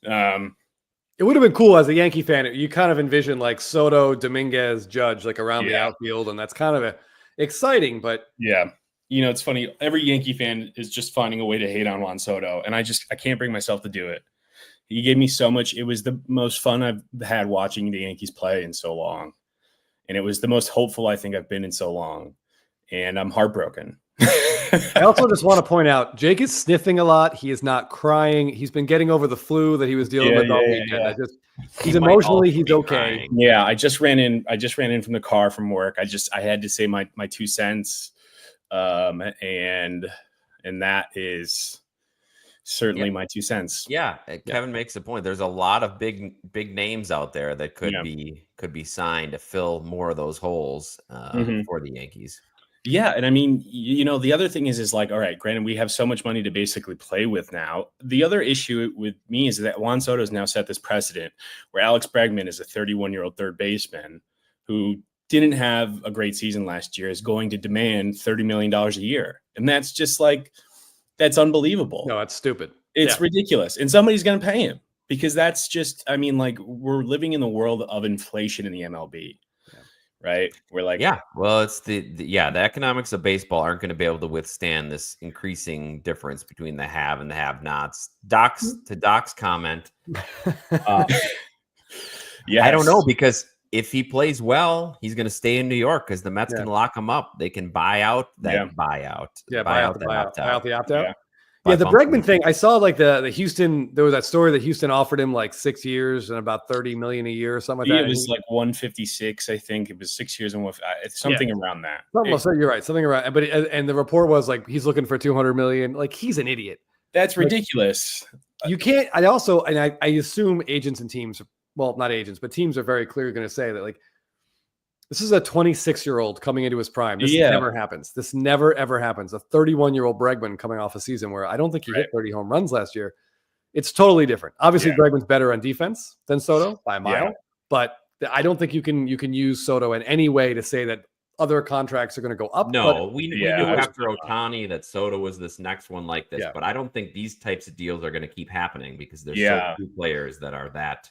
It would have been cool as a Yankee fan. You kind of envision like Soto, Dominguez, Judge like around the outfield, and that's kind of exciting. But yeah, you know, it's funny. Every Yankee fan is just finding a way to hate on Juan Soto, and I can't bring myself to do it. He gave me so much. It was the most fun I've had watching the Yankees play in so long. And it was the most hopeful I think I've been in so long. And I'm heartbroken. I also just want to point out, Jake is sniffing a lot. He is not crying. He's been getting over the flu that he was dealing with all weekend. Yeah. He's emotionally, he's okay. Crying. Yeah, I just ran in from the car from work. I had to say my 2 cents. And that is certainly my 2 cents. Yeah, Kevin makes a point. There's a lot of big names out there that could be signed to fill more of those holes for the Yankees. Yeah, and I mean, you know, the other thing is like, all right, granted, we have so much money to basically play with now. The other issue with me is that Juan Soto has now set this precedent where Alex Bregman is a 31-year-old third baseman who didn't have a great season last year, is going to demand $30 million a year. And that's just like, that's unbelievable. No, that's stupid. It's ridiculous. And somebody's going to pay him because that's just, I mean, like we're living in the world of inflation in the MLB, right? We're like, well, it's the economics of baseball aren't going to be able to withstand this increasing difference between the have and the have nots. Doc's comment. I don't know, because if he plays well, he's going to stay in New York because the Mets can lock him up. They can buy out that buyout. Yeah, buy out the opt-out. Yeah, the Bregman thing, I saw like the Houston, there was that story that Houston offered him like 6 years and about $30 million a year or something like that. It was like 156, I think. It was 6 years and something around that. You're right, something around. But and the report was like he's looking for $200 million. Like he's an idiot. That's ridiculous. You can't. I assume agents and teams, well, not agents, but teams are very clearly going to say that like this is a 26-year-old coming into his prime. This never happens. This never, ever happens. A 31-year-old Bregman coming off a season where I don't think he hit 30 home runs last year. It's totally different. Obviously, Bregman's better on defense than Soto by a mile, but I don't think you can use Soto in any way to say that other contracts are going to go up. No, we knew after Ohtani that Soto was this next one like this, but I don't think these types of deals are going to keep happening because there's so few players that are that.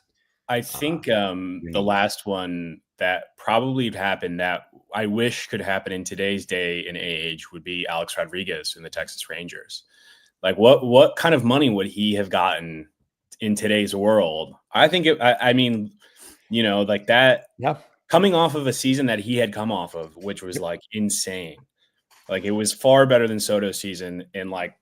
I think the last one that probably happened that I wish could happen in today's day and age would be Alex Rodriguez in the Texas Rangers. Like what kind of money would he have gotten in today's world? I think I mean, you know, like that coming off of a season that he had come off of, which was like insane. Like it was far better than Soto's season. And like,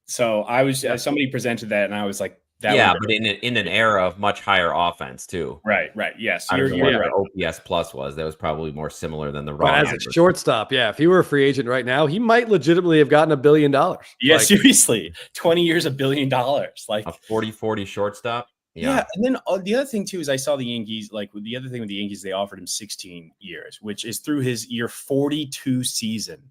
so I was, somebody presented that and I was like, but in an era of much higher offense too. Right. Yes. I don't know what the OPS plus was. That was probably more similar than the raw. As a shortstop, if he were a free agent right now, he might legitimately have gotten $1 billion. Yeah, seriously. 20 years, $1 billion. Like a 40-40 shortstop. Yeah. And then the other thing too is I saw the Yankees, like the other thing with the Yankees, they offered him 16 years, which is through his year 42 season.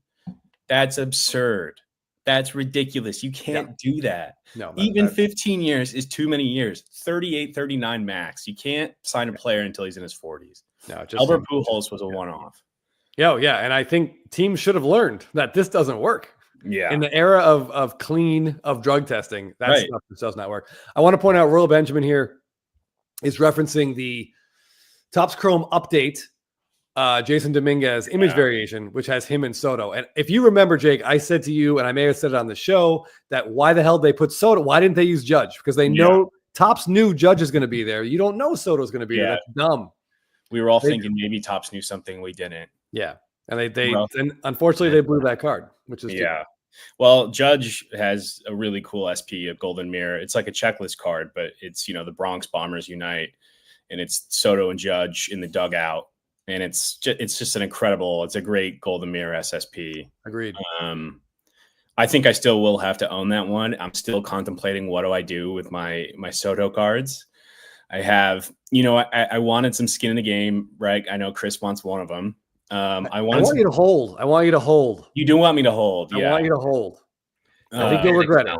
That's absurd. That's ridiculous. You can't do that. No, even 15 years is too many years. 38, 39 max. You can't sign a player until he's in his 40s. No, Albert Pujols was a one-off. Yeah. And I think teams should have learned that this doesn't work. Yeah. In the era of drug testing, that stuff just does not work. I want to point out Royal Benjamin here is referencing the Topps Chrome update. Jason Dominguez image variation, which has him and Soto. And if you remember, Jake, I said to you, and I may have said it on the show, that why the hell they put Soto? Why didn't they use Judge? Because they know Topps knew Judge is going to be there. You don't know Soto's going to be there. That's dumb. We were all thinking maybe Topps knew something we didn't. Yeah. And and unfortunately they blew that card, which is stupid. Well, Judge has a really cool SP, a golden mirror. It's like a checklist card, but it's, you know, the Bronx Bombers unite, and it's Soto and Judge in the dugout. And it's just an incredible, it's a great golden mirror SSP. Agreed. I think I still will have to own that one. I'm still contemplating what do I do with my Soto cards. I have, you know, I wanted some skin in the game, right? I know Chris wants one of them. I want you to hold. I want you to hold. You do want me to hold. I want you to hold. I think you'll regret it.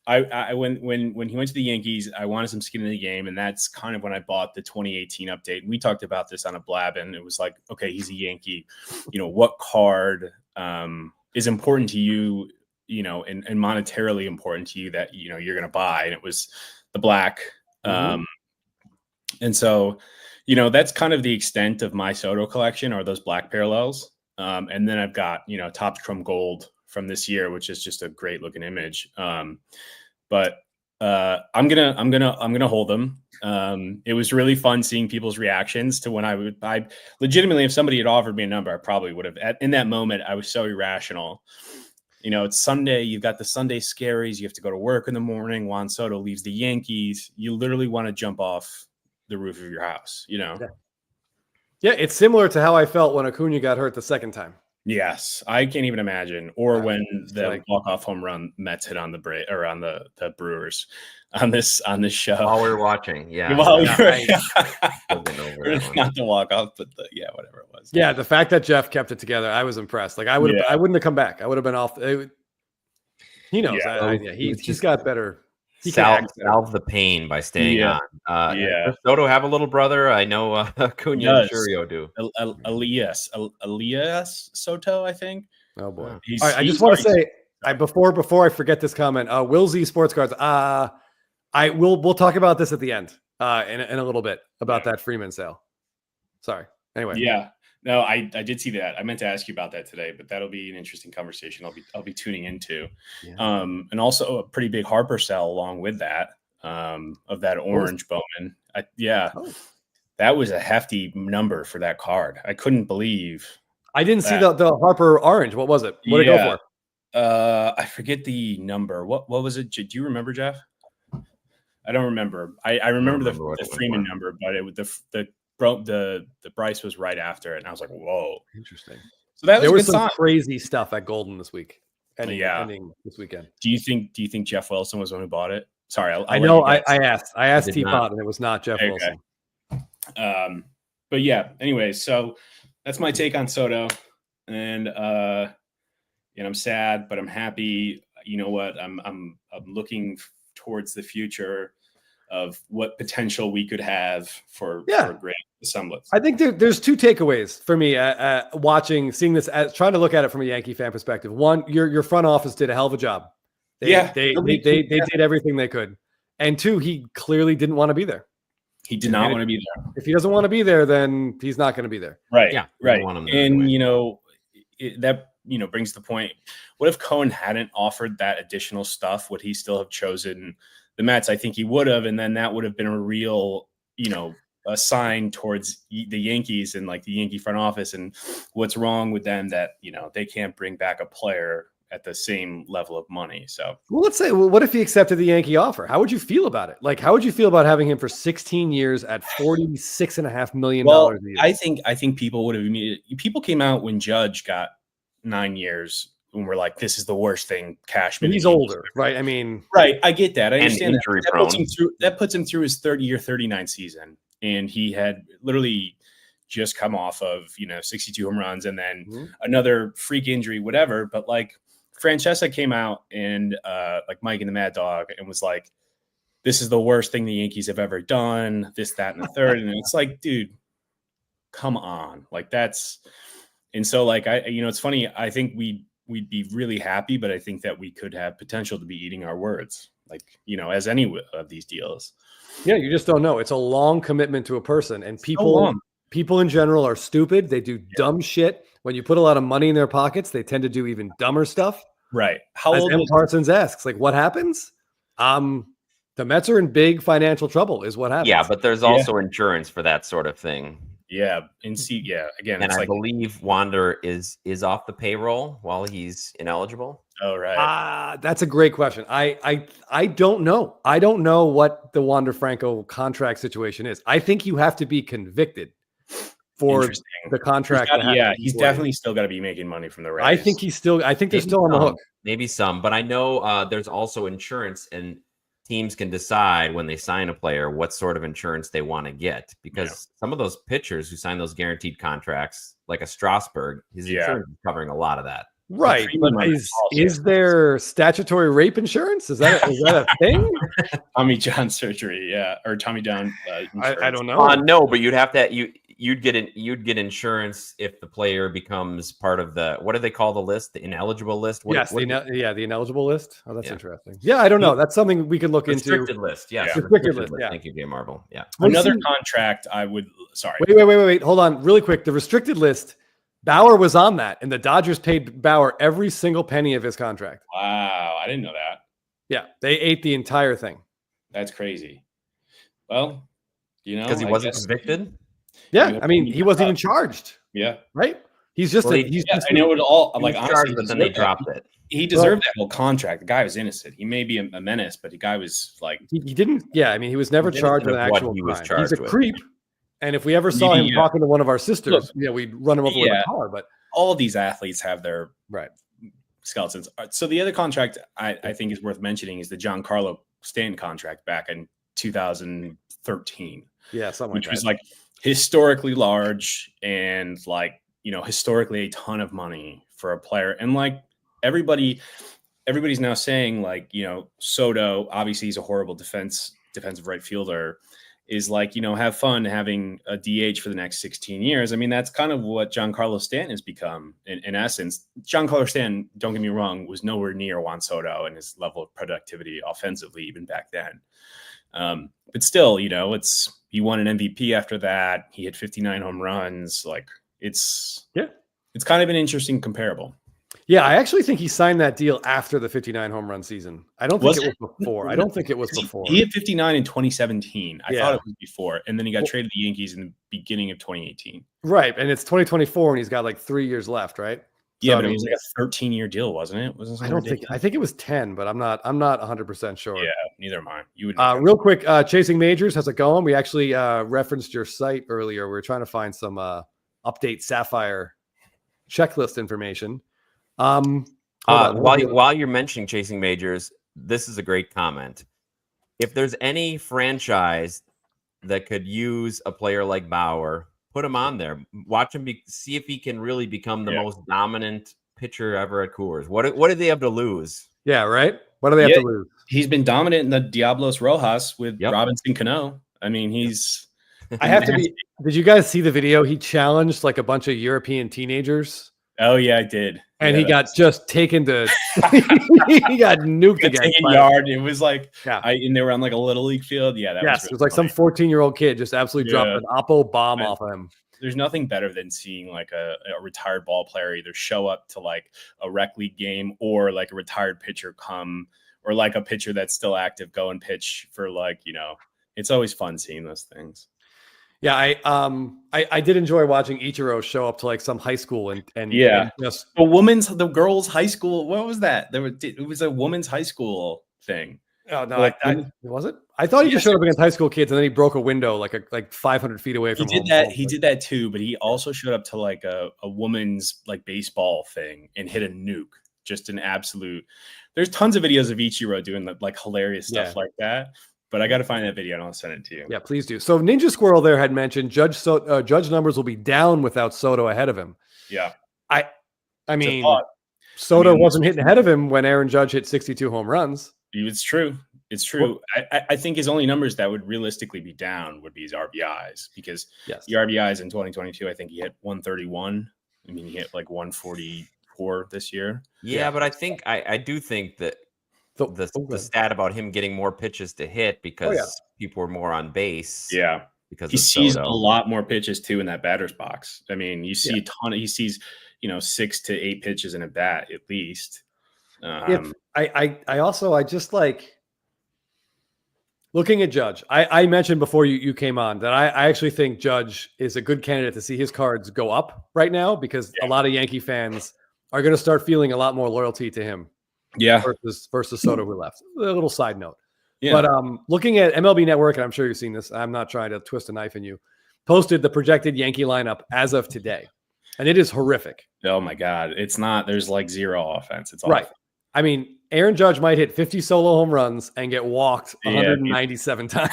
when he went to the Yankees, I wanted some skin in the game, and that's kind of when I bought the 2018 update. We talked about this on a Blabbin. It was like, okay, he's a Yankee. What card is important to you, and monetarily important to you that you're going to buy, and it was the black. And so, that's kind of the extent of my Soto collection, are those black parallels. And then I've got Topps Chrome Gold from this year, which is just a great looking image. But I'm gonna hold them. It was really fun seeing people's reactions to when I legitimately, if somebody had offered me a number, I probably would have. In that moment, I was so irrational. It's Sunday. You've got the Sunday scaries. You have to go to work in the morning. Juan Soto leaves the Yankees. You literally want to jump off the roof of your house. Yeah, it's similar to how I felt when Acuna got hurt the second time. Yes, I can't even imagine. Or when the walk-off home run Mets hit on the Brewers on this show while we were watching. Yeah, while we were not the walk-off, but whatever it was. Yeah, the fact that Jeff kept it together, I was impressed. Like I wouldn't have come back. I would have been off. He knows. He's got better. He salve the pain by staying on. Does Soto have a little brother? I know Acuna and Churio do. Elias Soto, I think. Oh boy! All right, I just want to say, before I forget this comment, Will Z Sports Cards. We'll talk about this at the end in a little bit about that Freeman sale. Sorry. Anyway. Yeah. No, I did see that. I meant to ask you about that today, but that'll be an interesting conversation. I'll be tuning into, and also a pretty big Harper sell along with that, of that orange Bowman. That was a hefty number for that card. I couldn't believe. I didn't see the Harper orange. What was it? What did it go for? I forget the number. What was it? Do you remember, Jeff? I don't remember. I remember the Freeman number, but it was the Bryce was right after it, and I was like, "Whoa, interesting." So that there was some crazy stuff at Golden this week. Ending this weekend. Do you think Jeff Wilson was the one who bought it? Sorry, I know. I asked Teapot, and it was not Jeff Wilson. But yeah. Anyway, so that's my take on Soto, and I'm sad, but I'm happy. You know what? I'm looking towards the future of what potential we could have for a great semblance. I think there's two takeaways for me seeing this, trying to look at it from a Yankee fan perspective. One, your front office did a hell of a job. They did everything they could. And two, he clearly didn't want to be there. He did not want to be there. If he doesn't want to be there, then he's not going to be there. Right. Yeah. Right. And that brings the point. What if Cohen hadn't offered that additional stuff? Would he still have chosen the Mets? I think he would have, and then that would have been a real, a sign towards the Yankees and like the Yankee front office and what's wrong with them that they can't bring back a player at the same level of money. So, well, let's say, what if he accepted the Yankee offer? How would you feel about it? Like, how would you feel about having him for 16 years at $46.5 million? Well, I think people would have immediately. People came out when Judge got 9 years. And we're like, this is the worst thing. Cashman. He's older, right? I mean, right. I get that. I understand that. That puts him through his 39 season, and he had literally just come off of 62 home runs, and then another freak injury, whatever. But like Francesa came out and like Mike and the Mad Dog, and was like, this is the worst thing the Yankees have ever done. This, that, and the third. And it's like, dude, come on, like that's. And so like it's funny. I think we'd be really happy, but I think that we could have potential to be eating our words, like, as any of these deals. Yeah, you just don't know. It's a long commitment to a person, and people in general are stupid. They do dumb shit. When you put a lot of money in their pockets, they tend to do even dumber stuff. Right. As M. Parsons asks, like, what happens? The Mets are in big financial trouble is what happens. Yeah, but there's also insurance for that sort of thing. Yeah, again, and I believe Wander is off the payroll while he's ineligible. Oh, right. That's a great question. I don't know. I don't know what the Wander Franco contract situation is. I think you have to be convicted for the contract. He's definitely still got to be making money from the Rays. I think they're still on the hook. Maybe some, but I know there's also insurance, and teams can decide when they sign a player what sort of insurance they want to get, because some of those pitchers who sign those guaranteed contracts, like a Strasburg, his insurance is covering a lot of that. Right, but premium on is there statutory rape insurance? Is that a thing? Tommy John surgery, or Tommy John insurance. I don't know. No, but you'd have to you'd get insurance if the player becomes part of the, what do they call the list? The ineligible list? The ineligible list. Oh, that's interesting. Yeah, I don't know. That's something we could look restricted into. list. Yes, Yeah. Restricted list. Yeah. Thank you, Jay Marble. Yeah. Another contract I would. Sorry. Wait. Hold on, really quick. The restricted list. Bauer was on that, and the Dodgers paid Bauer every single penny of his contract. Wow, I didn't know that. Yeah, they ate the entire thing. That's crazy. Well, because he wasn't convicted. Yeah, I mean, he wasn't even charged. Yeah, right. He's just. I know it all. Like honestly, but then they dropped it. He deserved that whole contract. The guy was innocent. He may be a menace, but the guy was like he didn't. Yeah, I mean, he was never charged with an actual crime. He's a creep. And if we ever saw him talking to one of our sisters, we'd run him over with a car. But all these athletes have their skeletons. So the other contract I think is worth mentioning is the Giancarlo Stanton contract back in 2013. Yeah, something which like that. was like historically large and historically a ton of money for a player. And like everybody's now saying Soto, obviously he's a horrible defensive right fielder, is have fun having a DH for the next 16 years. I mean, that's kind of what Giancarlo Stanton has become in essence. Giancarlo Stanton, don't get me wrong, was nowhere near Juan Soto and his level of productivity offensively, even back then. But still, he won an MVP after that. He hit 59 home runs. It's kind of an interesting comparable. Yeah, I actually think he signed that deal after the 59 home run season. I don't think it was before. I don't think it was before. He hit 59 in 2017. I thought it was before. And then he got traded to the Yankees in the beginning of 2018. Right. And it's 2024 and he's got 3 years left, right? Yeah, but it was a 13-year deal, wasn't it? I think it was 10, but I'm not 100% sure. Yeah, neither am I. You would real quick, Chasing Majors, how's it going? We actually referenced your site earlier. We were trying to find some update Sapphire checklist information. While you're mentioning Chasing Majors, this is a great comment. If there's any franchise that could use a player like Bauer, put him on there. Watch him see if he can really become the most dominant pitcher ever at Coors. What do they have to lose? Yeah, right. What do they have to lose? He's been dominant in the Diablos Rojas with Robinson Cano. I mean, he's. I have to be. Did you guys see the video? He challenged a bunch of European teenagers. Oh yeah, I did. And he got just taken to. He got nuked again. Yard. It was and they were on a little league field. Yeah, that was it was some 14-year-old kid just absolutely dropped an Oppo bomb off of him. There's nothing better than seeing a retired ball player either show up to a rec league game or a retired pitcher come, or a pitcher that's still active go and pitch for it's always fun seeing those things. Yeah, I did enjoy watching Ichiro show up to some high school and just the girls' high school. What was that? It was a women's high school thing. Oh no, was it? I thought he just showed up against high school kids and then he broke a window like 500 feet away from. He did that. He did that too, but he also showed up to a woman's baseball thing and hit a nuke. Just an absolute. There's tons of videos of Ichiro doing hilarious stuff like that. But I got to find that video and I'll send it to you. Yeah, please do. So Ninja Squirrel there had mentioned Judge numbers will be down without Soto ahead of him. Yeah. I mean, Soto wasn't hitting ahead of him when Aaron Judge hit 62 home runs. It's true. It's true. I think his only numbers that would realistically be down would be his RBIs, because the RBIs in 2022, I think he hit 131. I mean, he hit 144 this year. Yeah, but I do think that the stat about him getting more pitches to hit because people were more on base. Yeah. Because he sees a lot more pitches too in that batter's box. I mean, you see a ton he sees, 6 to 8 pitches in a bat at least. I just looking at Judge. I mentioned before you came on that I actually think Judge is a good candidate to see his cards go up right now, because a lot of Yankee fans are going to start feeling a lot more loyalty to him. Yeah. Versus Soto, who left. A little side note. Yeah. But looking at MLB Network, and I'm sure you've seen this, I'm not trying to twist a knife in you, posted the projected Yankee lineup as of today. And it is horrific. Oh my God. It's not, there's zero offense. It's right. awful. I mean, Aaron Judge might hit 50 solo home runs and get walked 197 times.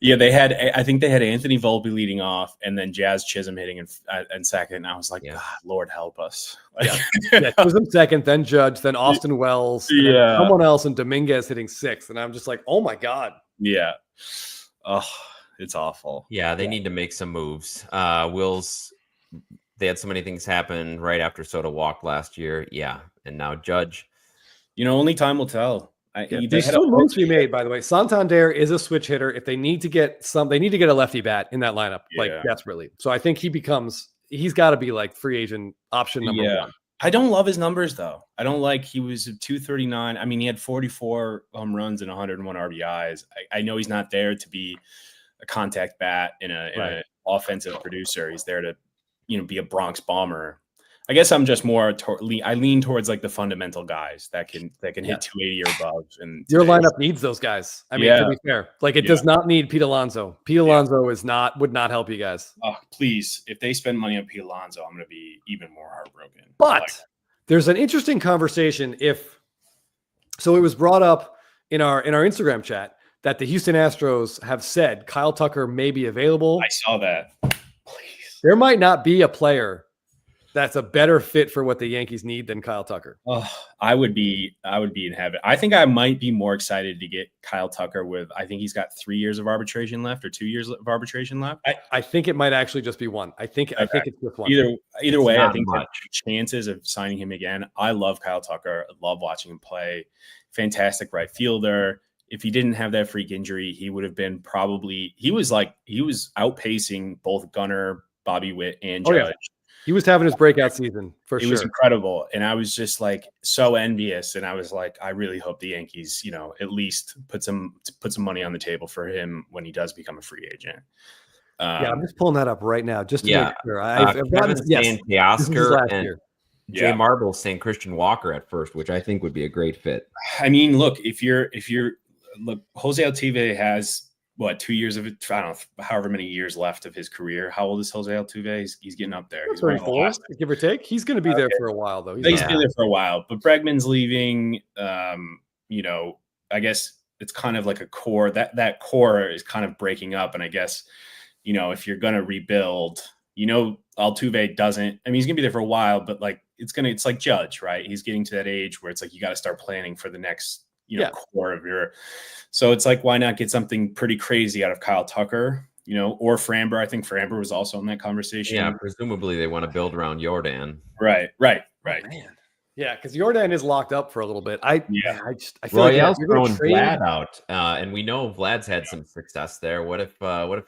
Yeah, I think they had Anthony Volpe leading off, and then Jazz Chisholm hitting in second. And I was like, God, Lord help us. Chisholm second, then Judge, then Austin Wells, and then someone else, and Dominguez hitting sixth. And I'm just like, oh my God. Yeah. Oh, it's awful. Yeah, they need to make some moves. Wills, they had so many things happen right after Soto walked last year. Yeah, and now Judge. Only time will tell. There's still moves to be made, by the way. Santander is a switch hitter. If they need to get they need to get a lefty bat in that lineup, like desperately. So I think he's got to be like free agent option number one. I don't love his numbers though. I don't like, he was 239. I mean, he had 44 home runs and 101 RBIs. I know he's not there to be a contact bat in an offensive producer. He's there to, be a Bronx bomber. I guess I'm just more I lean towards like the fundamental guys that can hit 280 or above. And your lineup needs those guys. I mean, to be fair, like it does not need Pete Alonso. Pete Alonso would not help you guys. Oh, please, if they spend money on Pete Alonso, I'm going to be even more heartbroken. But there's an interesting conversation. So it was brought up in our Instagram chat that the Houston Astros have said Kyle Tucker may be available. I saw that. Please, there might not be a player that's a better fit for what the Yankees need than Kyle Tucker. Oh, I would be in heaven. I think I might be more excited to get Kyle Tucker I think he's got 3 years of arbitration left or 2 years of arbitration left. I think it might actually just be one. I think it's just one. Either way, I think the chances of signing him again. I love Kyle Tucker. I love watching him play. Fantastic right fielder. If he didn't have that freak injury, he would have been he was outpacing both Gunnar, Bobby Witt, and Judge. Yeah. He was having his breakout season for sure. It was incredible. And I was just like so envious. And I was like, I really hope the Yankees, at least put some money on the table for him when he does become a free agent. I'm just pulling that up right now just to make sure. I've gotten Teoscar and year. Jay Marble saying Christian Walker at first, which I think would be a great fit. I mean, look, Jose Altuve has 2 years of it? I don't know, however many years left of his career. How old is Jose Altuve? He's getting up there. He's 34, give or take. He's going to be there for a while, though. He's been there for a while. But Bregman's leaving. I guess it's kind of like a core. That core is kind of breaking up. And I guess, if you're going to rebuild, Altuve doesn't. I mean, he's going to be there for a while, but it's like Judge, right? He's getting to that age where it's like you got to start planning for the next core of your. So it's like, why not get something pretty crazy out of Kyle Tucker, or Framber? I think Framber was also in that conversation. Yeah, presumably they want to build around Jordan. Right. Man. Yeah, because Jordan is locked up for a little bit. I feel like you're throwing Vlad out, and we know Vlad's had some success there. What if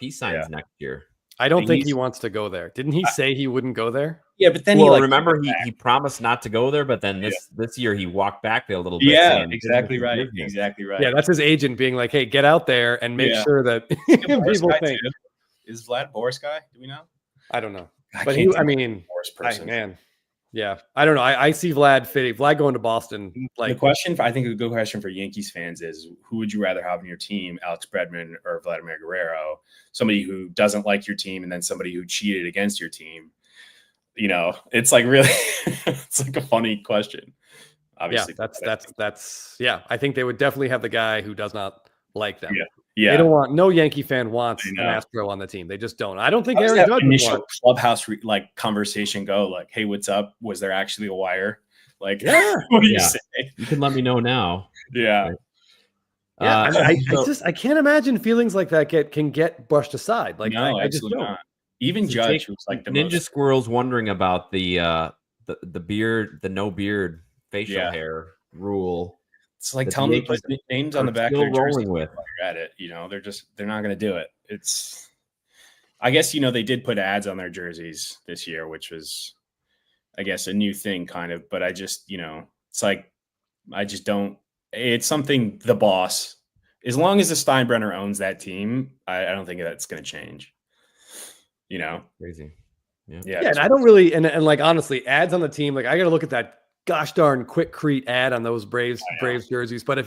he signs next year? I don't think he wants to go there. Didn't he say he wouldn't go there? Yeah, but then remember he promised not to go there, but then this year he walked back a little bit. Yeah, exactly right. Exactly right. Yeah, that's his agent being like, "Hey, get out there and make sure that people think." Is Vlad Boris guy? Do we know? I don't know, but Boris person. Yeah, I don't know. I see Vlad fitting. Vlad going to Boston. The question, I think a good question for Yankees fans is, who would you rather have on your team, Alex Bregman or Vladimir Guerrero? Somebody who doesn't like your team, and then somebody who cheated against your team. It's like really, it's like a funny question. Obviously, that's. I think they would definitely have the guy who does not like them. Yeah. They don't want, no Yankee fan wants an Astro on the team. They just don't. I don't think Aaron Judge initial clubhouse conversation go like, "Hey, what's up? Was there actually a wire?" Like, what do you say? You can let me know now. Yeah. I can't imagine feelings like that can get brushed aside. Like, no, I just don't. Not. Even Judge was like the Ninja Squirrel's wondering about the beard, the no beard facial hair rule. It's like telling me to put names on the back of their jersey with. While you're at it. They're not going to do it. I guess, they did put ads on their jerseys this year, which was, I guess, a new thing kind of, but I just, it's like, I just don't, it's something the boss, as long as the Steinbrenner owns that team, I don't think that's going to change, Crazy. Yeah. And I don't really, and like, honestly, ads on the team, like I got to look at that gosh darn quick Crete ad on those Braves jerseys. But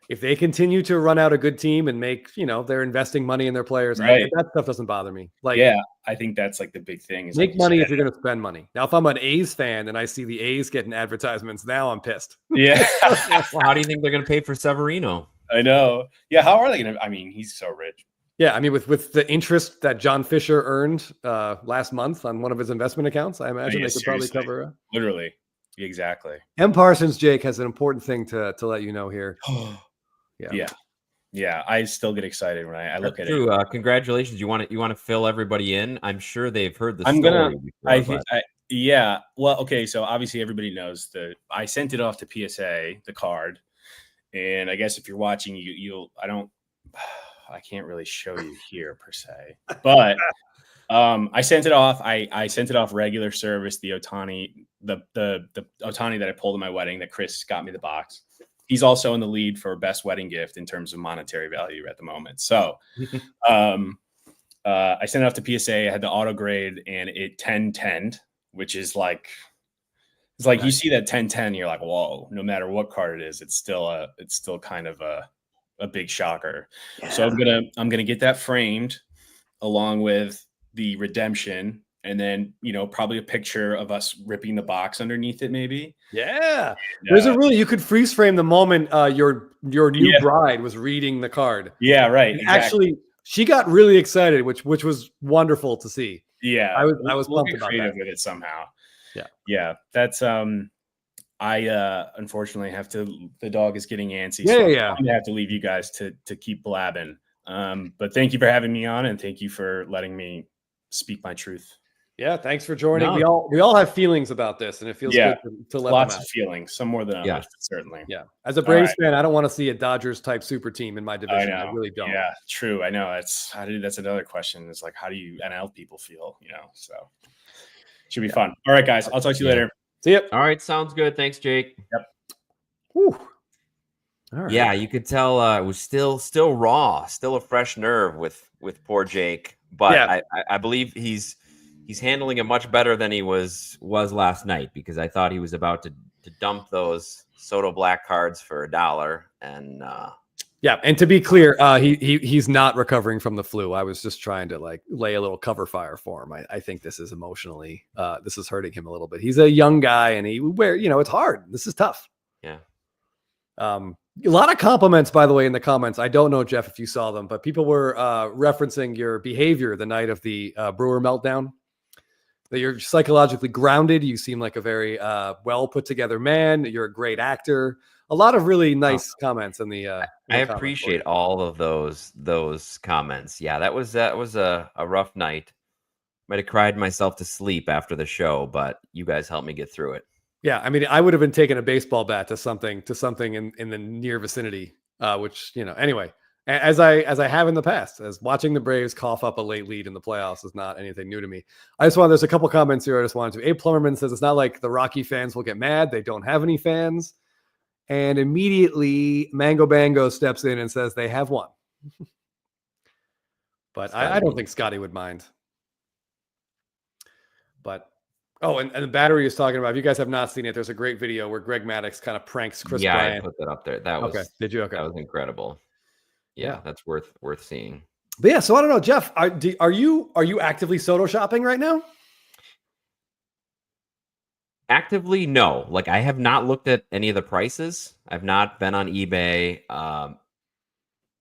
if they continue to run out a good team and make, they're investing money in their players, Right. that stuff doesn't bother me. Like, yeah, I think that's like the big thing. Is make like money if you're going to spend money. Now, if I'm an A's fan and I see the A's getting advertisements, now I'm pissed. Yeah. Well, how do you think they're going to pay for Severino? I know. Yeah. How are they going to? I mean, he's so rich. Yeah, I mean, with the interest that John Fisher earned last month on one of his investment accounts, I imagine they could probably cover. Literally, exactly. M. Parsons, Jake, has an important thing to let you know here. Yeah. I still get excited when I look at it. it. Congratulations! You want to fill everybody in? I'm sure they've heard the story before. Yeah. Well, okay. So obviously everybody knows that I sent it off to PSA, the card, and I guess if you're watching, I can't really show you here per se, but I sent it off. I sent it off regular service. The Ohtani, the Ohtani that I pulled in my wedding that Chris got me the box. He's also in the lead for best wedding gift in terms of monetary value at the moment. So I sent it off to PSA. I had the auto grade and it 10-10'd, which is like, it's like you see that 10-10, you're like, whoa, no matter what card it is, it's still kind of a big shocker. Yeah. So I'm gonna get that framed along with the redemption, and then probably a picture of us ripping the box underneath it, maybe. Yeah, there's you could freeze frame the moment your new bride was reading the card. Yeah, right. Exactly. Actually, she got really excited, which was wonderful to see. Yeah, I was pumped about creative that. with it somehow. Yeah. That's I unfortunately have to. The dog is getting antsy. Yeah, so yeah. I'm gonna have to leave you guys to keep blabbing. But thank you for having me on, and thank you for letting me speak my truth. Yeah, thanks for joining. No. We all have feelings about this, and it feels good to let lots them out. Of feelings, some more than others, certainly. Yeah, as a Braves fan, I don't want to see a Dodgers type super team in my division. I really don't. Yeah, true. I know. That's another question. It's like, how do you NL people feel? So should be fun. All right, guys. I'll talk to you later. See ya. All right, sounds good. Thanks, Jake. Yep. Whew. All right. Yeah, you could tell it was still raw, still a fresh nerve with poor Jake. But I believe he's handling it much better than he was last night, because I thought he was about to dump those Soto black cards for $1. And and to be clear, he's not recovering from the flu. I was just trying to lay a little cover fire for him. I think this is emotionally, this is hurting him a little bit. He's a young guy, and it's hard. This is tough. Yeah. A lot of compliments, by the way, in the comments. I don't know, Jeff, if you saw them, but people were referencing your behavior the night of the Brewer meltdown. That you're psychologically grounded. You seem like a very well put together man. You're a great actor. A lot of really nice comments in the. I appreciate all of those comments. Yeah, that was a rough night. Might have cried myself to sleep after the show, but you guys helped me get through it. Yeah, I mean, I would have been taking a baseball bat to something in the near vicinity, which anyway, as I have in the past, as watching the Braves cough up a late lead in the playoffs is not anything new to me. There's a couple comments here I just wanted to. Abe Plummerman says it's not like the Rocky fans will get mad; they don't have any fans. And immediately, Mango Bango steps in and says they have one. But I don't think Scotty would mind. But. Oh, and the battery is talking about. If you guys have not seen it, there's a great video where Greg Maddux kind of pranks Chris Bryant. I put that up there. That was okay. Did you? Okay, that was incredible. Yeah, that's worth seeing. But yeah, so I don't know, Jeff. Are you actively Soto shopping right now? Actively, no. I have not looked at any of the prices. I've not been on eBay,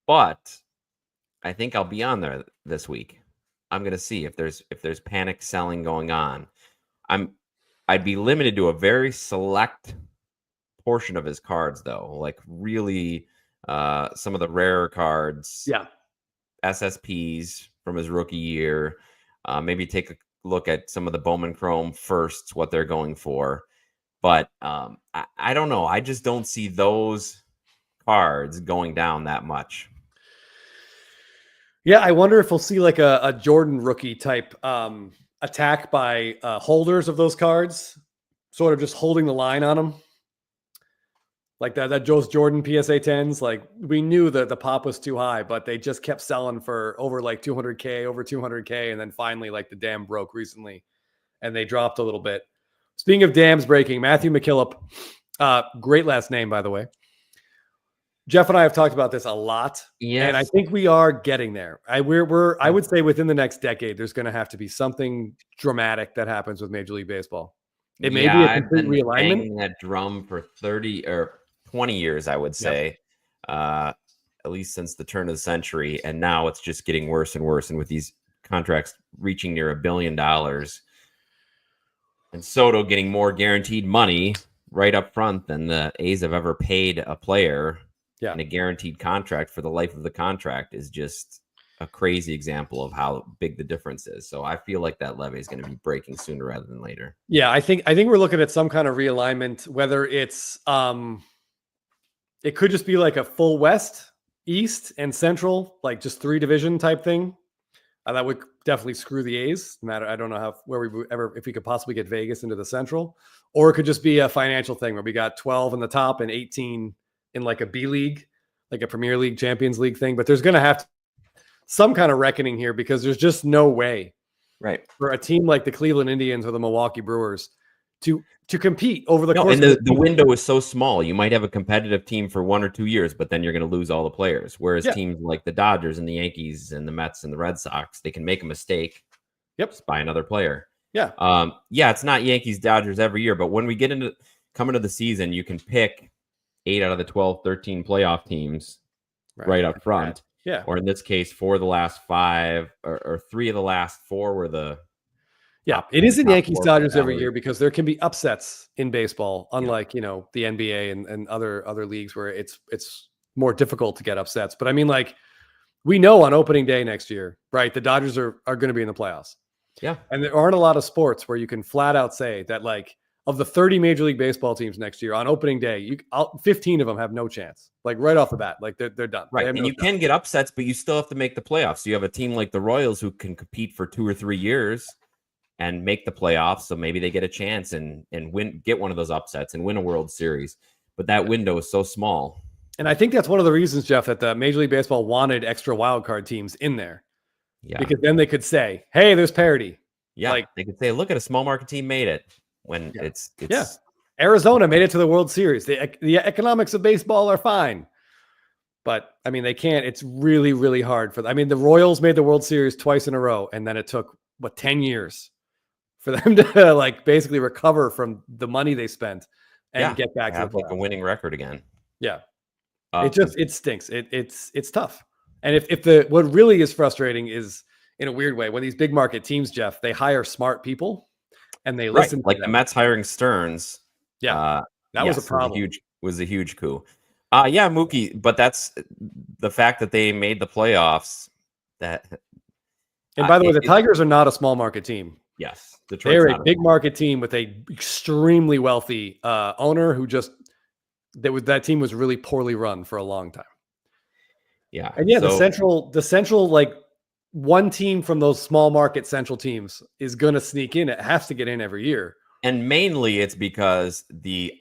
but I think I'll be on there this week. I'm gonna see if there's panic selling going on. I'd be limited to a very select portion of his cards, though. Really, some of the rarer cards. Yeah. SSPs from his rookie year. Maybe take a look at some of the Bowman Chrome firsts, what they're going for. But I don't know. I just don't see those cards going down that much. Yeah, I wonder if we'll see a Jordan rookie type attack by holders of those cards, sort of just holding the line on them. Like that Joe's Jordan PSA 10s. We knew that the pop was too high, but they just kept selling for over 200K, over 200K. And then finally, the dam broke recently and they dropped a little bit. Speaking of dams breaking, Matthew McKillop, great last name, by the way, Jeff and I have talked about this a lot, and I think we are getting there. I would say within the next decade, there's going to have to be something dramatic that happens with Major League Baseball. It may be a complete realignment. Banging that drum for 30 or 20 years, I would say, at least since the turn of the century, and now it's just getting worse and worse. And with these contracts reaching near $1 billion, and Soto getting more guaranteed money right up front than the A's have ever paid a player. And a guaranteed contract for the life of the contract is just a crazy example of how big the difference is. So I feel like that levy is going to be breaking sooner rather than later. Yeah, I think we're looking at some kind of realignment, whether it's it could just be like a full West, East, and Central, like just 3 division type thing. That would definitely screw the A's. I don't know if we could possibly get Vegas into the Central, or it could just be a financial thing where we got 12 in the top and 18 in like a B league, like a Premier League, Champions League thing. But there's going to have to some kind of reckoning here, because there's just no way for a team like the Cleveland Indians or the Milwaukee Brewers to compete over the course. And the window is so small. You might have a competitive team for 1 or 2 years, but then you're going to lose all the players. Whereas teams like the Dodgers and the Yankees and the Mets and the Red Sox, they can make a mistake. Just buy another player. It's not Yankees, Dodgers every year, but when we get coming to the season, you can pick 8 out of the 12, 13 playoff teams right up front. Or in this case, 4 of the last 5 or 3 of the last 4 were the it isn't Yankees Dodgers every year, because there can be upsets in baseball, unlike the NBA and other leagues where it's more difficult to get upsets. But I mean, like, we know on opening day next year, right, the Dodgers are going to be in the playoffs. And there aren't a lot of sports where you can flat out say that, like, of the 30 Major League Baseball teams next year on opening day, 15 of them have no chance. Like, right off the bat, like they're done. Right, and you can get upsets, but you still have to make the playoffs. So you have a team like the Royals who can compete for 2 or 3 years and make the playoffs, so maybe they get a chance and get one of those upsets and win a World Series. But that window is so small. And I think that's one of the reasons, Jeff, that the Major League Baseball wanted extra wild card teams in there. Because then they could say, hey, there's parity. Like, they could say, look at a small market team made it. When it's Arizona made it to the World Series. The economics of baseball are fine. But I mean, they can't. It's really, really hard for them. I mean, the Royals made the World Series twice in a row, and then it took 10 years for them to like basically recover from the money they spent and get back to like a winning record again. It stinks. It's tough. And if what really is frustrating is, in a weird way, when these big market teams, Jeff, they hire smart people and they listen to like them. The Mets hiring Stearns. That was a problem. Was a huge coup. Mookie, but that's the fact that they made the playoffs. And by the way, the Tigers are not a small market team. Yes, they're a big market team with a extremely wealthy owner who that team was really poorly run for a long time. And the central like one team from those small market central teams is going to sneak in. It has to get in every year. And mainly it's because the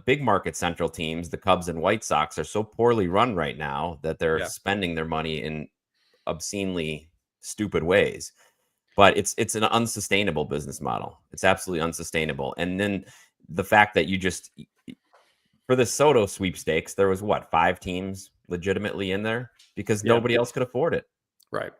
big market central teams, the Cubs and White Sox, are so poorly run right now that they're spending their money in obscenely stupid ways. But it's an unsustainable business model. It's absolutely unsustainable. And then the fact that for the Soto sweepstakes, there was 5 teams legitimately in there because nobody else could afford it. Right.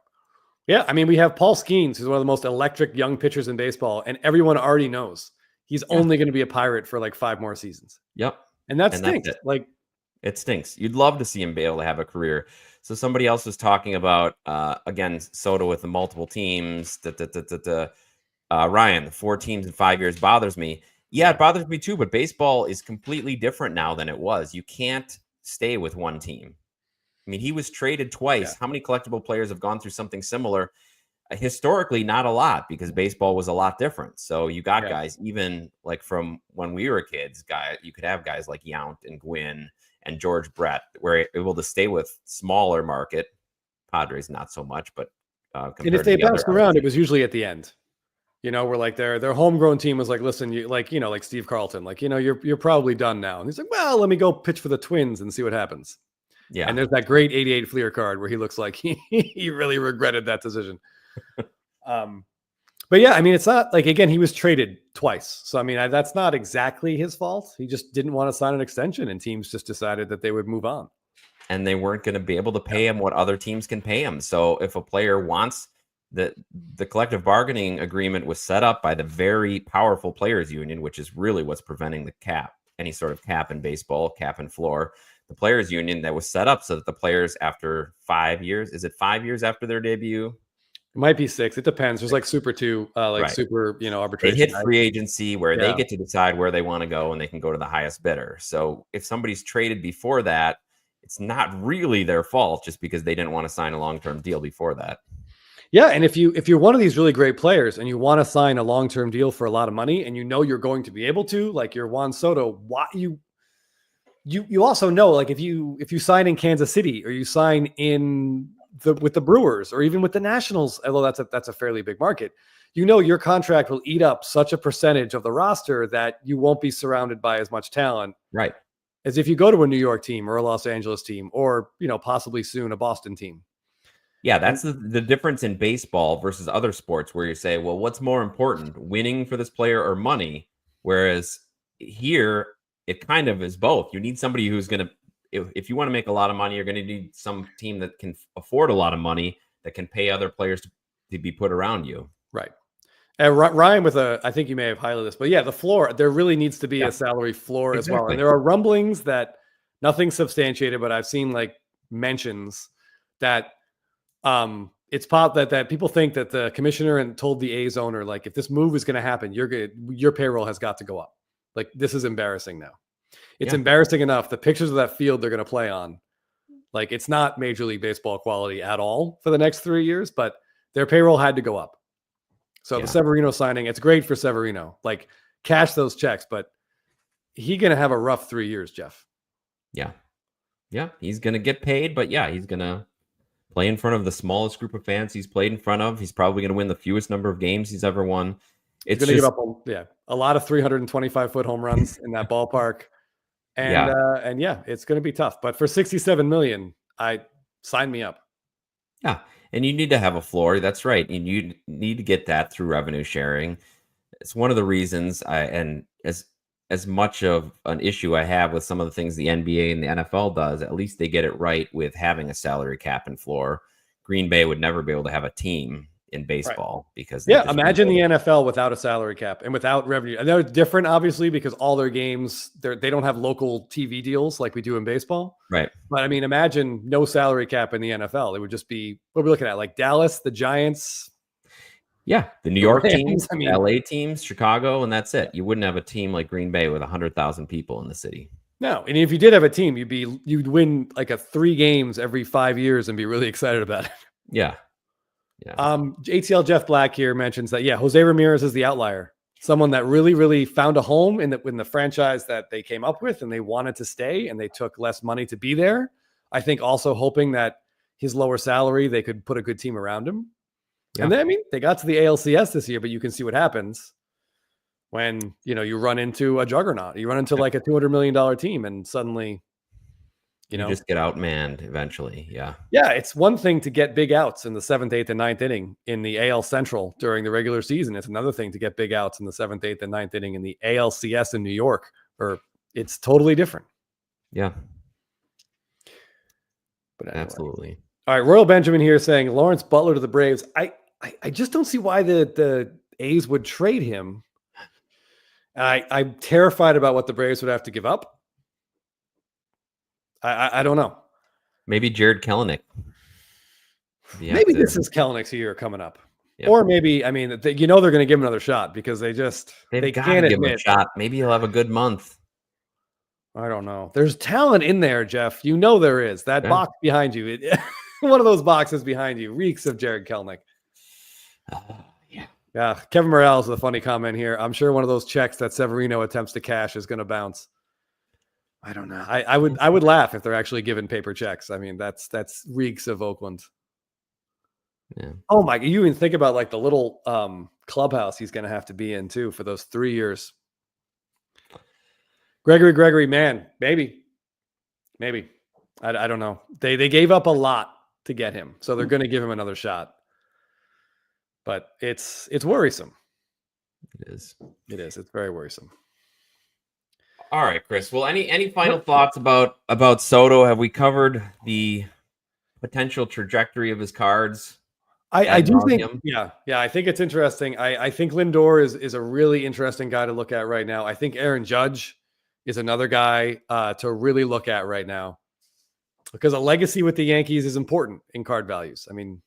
Yeah. I mean, we have Paul Skeens, who's one of the most electric young pitchers in baseball, and everyone already knows he's only going to be a Pirate for like 5 more seasons. And that stinks. Like, it stinks. You'd love to see him be able to have a career. So somebody else was talking about, again, Soto with the multiple teams. Ryan, 4 teams in 5 years bothers me. Yeah, it bothers me too, but baseball is completely different now than it was. You can't stay with one team. I mean, he was traded twice. How many collectible players have gone through something similar? Historically, not a lot, because baseball was a lot different. So you got guys, even like from when we were kids, you could have guys like Yount and Gwynn and George Brett were able to stay with smaller market. Padres, not so much, but and if they bounced around, it was usually at the end. Where like their homegrown team was like, listen, like Steve Carlton, like, you're probably done now. And he's like, well, let me go pitch for the Twins and see what happens. And there's that great 88 Fleer card where he looks like he really regretted that decision. But yeah, I mean, it's not like, again, he was traded twice. So, I mean, that's not exactly his fault. He just didn't want to sign an extension, and teams just decided that they would move on. and they weren't going to be able to pay him what other teams can pay him. So if a player wants the collective bargaining agreement was set up by the very powerful players union, which is really what's preventing the cap, any sort of cap in baseball, cap and floor. The players union that was set up so that the players after 5 years, is it 5 years after their debut? It might be 6. It depends. There's like Super 2, Right. super, They arbitration. hit free agency where they Yeah. get to decide where they want to go and they can go to the highest bidder. So if somebody's traded before that, it's not really their fault just because they didn't want to sign a long-term deal before that. Yeah, and if you're one of these really great players and you want to sign a long-term deal for a lot of money and you know you're going to be able to, like you're Juan Soto, why you also know, like if you sign in Kansas City or you sign with the Brewers or even with the Nationals, although that's a fairly big market, your contract will eat up such a percentage of the roster that you won't be surrounded by as much talent, right, as if you go to a New York team or a Los Angeles team or possibly soon a Boston team. Yeah, that's the difference in baseball versus other sports where you say, well, what's more important, winning for this player or money? Whereas here, it kind of is both. You need somebody who's going to, if you want to make a lot of money, you're going to need some team that can afford a lot of money that can pay other players to be put around you. Right. And Ryan I think you may have highlighted this, but yeah, the floor, there really needs to be a salary floor as well. And there are rumblings that nothing substantiated, but I've seen like mentions that it's that people think that the commissioner told the A's owner, like, if this move is going to happen, your payroll has got to go up. Like, this is embarrassing now. It's embarrassing enough. The pictures of that field they're going to play on, like, it's not Major League Baseball quality at all for the next 3 years, but their payroll had to go up. So the Severino signing, it's great for Severino. Like, cash those checks, but he's going to have a rough 3 years, Jeff. Yeah. Yeah. He's going to get paid, but he's going to play in front of the smallest group of fans he's played in front of. He's probably going to win the fewest number of games he's ever won. It's going to give up a lot of 325-foot home runs in that ballpark. And it's going to be tough. But for $67 million, sign me up. Yeah, and you need to have a floor. That's right. And you need to get that through revenue sharing. It's one of the reasons as much of an issue I have with some of the things the NBA and the NFL does, at least they get it right with having a salary cap and floor. Green Bay would never be able to have a team in baseball because imagine the NFL without a salary cap and without revenue. And they're different, obviously, because all their games they don't have local TV deals like we do in baseball. Right. But I mean, imagine no salary cap in the NFL. It would just be what we're looking at, like Dallas, the Giants. Yeah, the New York teams, LA teams, Chicago, and that's it. You wouldn't have a team like Green Bay with 100,000 people in the city. No, and if you did have a team, you'd win like 3 games every 5 years and be really excited about it. Yeah. ATL Jeff Black here mentions that Jose Ramirez is the outlier, someone that really, really found a home in the franchise that they came up with, and they wanted to stay, and they took less money to be there. I think also hoping that his lower salary, they could put a good team around him. Yeah. And then, I mean, they got to the ALCS this year, but you can see what happens when, you run into a juggernaut. You run into like a $200 million team and suddenly, you just get outmanned eventually. Yeah. Yeah. It's one thing to get big outs in the 7th, 8th, and 9th inning in the AL Central during the regular season. It's another thing to get big outs in the 7th, 8th, and 9th inning in the ALCS in New York, or it's totally different. Yeah. But anyway. Absolutely. All right. Royal Benjamin here saying Lawrence Butler to the Braves. I just don't see why the A's would trade him. I'm terrified about what the Braves would have to give up. I don't know. Maybe Jared Kelenic. Maybe this is Kelenick's year coming up. Yeah. Or maybe, I mean, they're going to give him another shot because they can't give him a shot. Maybe he'll have a good month. I don't know. There's talent in there, Jeff. There is. That box behind you. One of those boxes behind you reeks of Jared Kelenic. Yeah. Kevin Morales with a funny comment here. I'm sure one of those checks that Severino attempts to cash is going to bounce. I don't know. I would laugh if they're actually giving paper checks. I mean, that's reeks of Oakland. Yeah. Oh my! You even think about like the little clubhouse he's going to have to be in too for those 3 years. Gregory, man, maybe. I don't know. They gave up a lot to get him, so they're going to give him another shot. But it's worrisome. It is. It's very worrisome. All right, Chris. Well, any final thoughts about Soto? Have we covered the potential trajectory of his cards? I ad do think, nauseam? yeah, I think it's interesting. I think Lindor is a really interesting guy to look at right now. I think Aaron Judge is another guy to really look at right now, because a legacy with the Yankees is important in card values. I mean,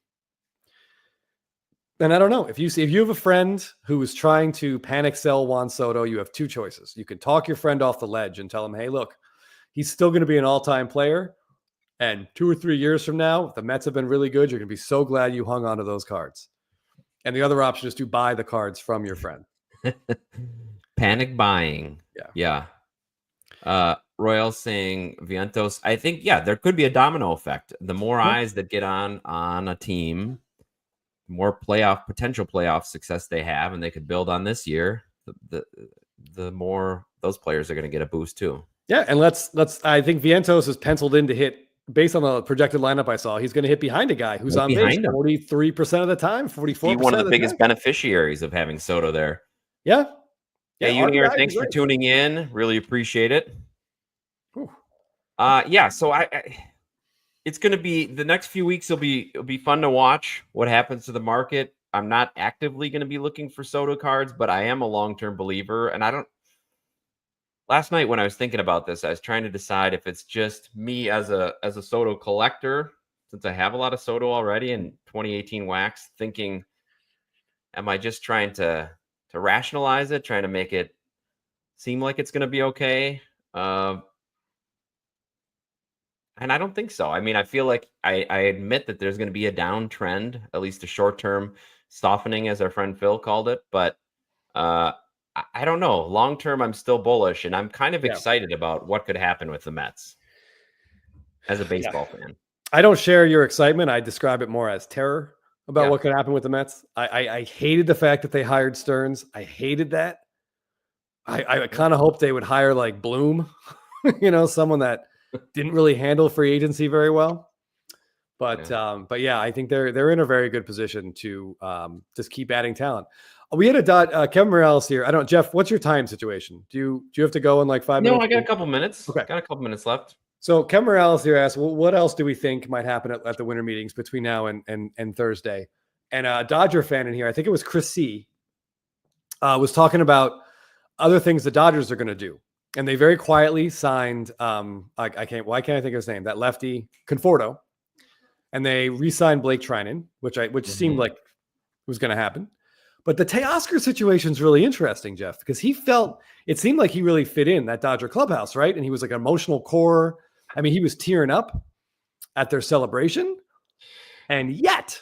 and I don't know, if you have a friend who is trying to panic sell Juan Soto, you have two choices. You can talk your friend off the ledge and tell him, hey, look, he's still going to be an all-time player. And 2 or 3 years from now, the Mets have been really good. You're going to be so glad you hung on to those cards. And the other option is to buy the cards from your friend. Panic buying. Yeah. Royal saying Vientos. I think, there could be a domino effect. The more eyes that get on a team, the more potential playoff success they have, and they could build on this year, the more those players are going to get a boost too. Yeah, and I think Vientos is penciled in to hit, based on the projected lineup I saw, he's going to hit behind a guy who's on base 43% of the time, 44%. One of the biggest beneficiaries of having Soto there. Yeah. Yeah, Junior, thanks for tuning in. Really appreciate it. Whew. So it's going to be, the next few weeks it'll be fun to watch what happens to the market. I'm not actively going to be looking for Soto cards, but I am a long-term believer, and last night when I was thinking about this, I was trying to decide if it's just me as a Soto collector, since I have a lot of Soto already in 2018 wax, thinking, am I just trying to rationalize it, trying to make it seem like it's going to be okay? And I don't think so. I mean, I feel like I admit that there's going to be a downtrend, at least a short-term softening, as our friend Phil called it. But I don't know. Long term, I'm still bullish, and I'm kind of excited about what could happen with the Mets as a baseball fan. I don't share your excitement. I describe it more as terror about what could happen with the Mets. I hated the fact that they hired Stearns. I hated that. I kind of hoped they would hire like Bloom, someone that didn't really handle free agency very well. But I think they're in a very good position to just keep adding talent. We had Kevin Morales here. Jeff, what's your time situation? Do you have to go in like 5 minutes? No, I got a couple minutes. Okay. Got a couple minutes left. So Kevin Morales here asks, well, what else do we think might happen at the winter meetings between now and Thursday? And a Dodger fan in here, I think it was Chris C, was talking about other things the Dodgers are going to do. And they very quietly signed, why can't I think of his name? That lefty, Conforto. And they re-signed Blake Trinan, which seemed like was going to happen. But the Teoscar situation is really interesting, Jeff, because it seemed like he really fit in that Dodger clubhouse, right? And he was like an emotional core. I mean, he was tearing up at their celebration, and yet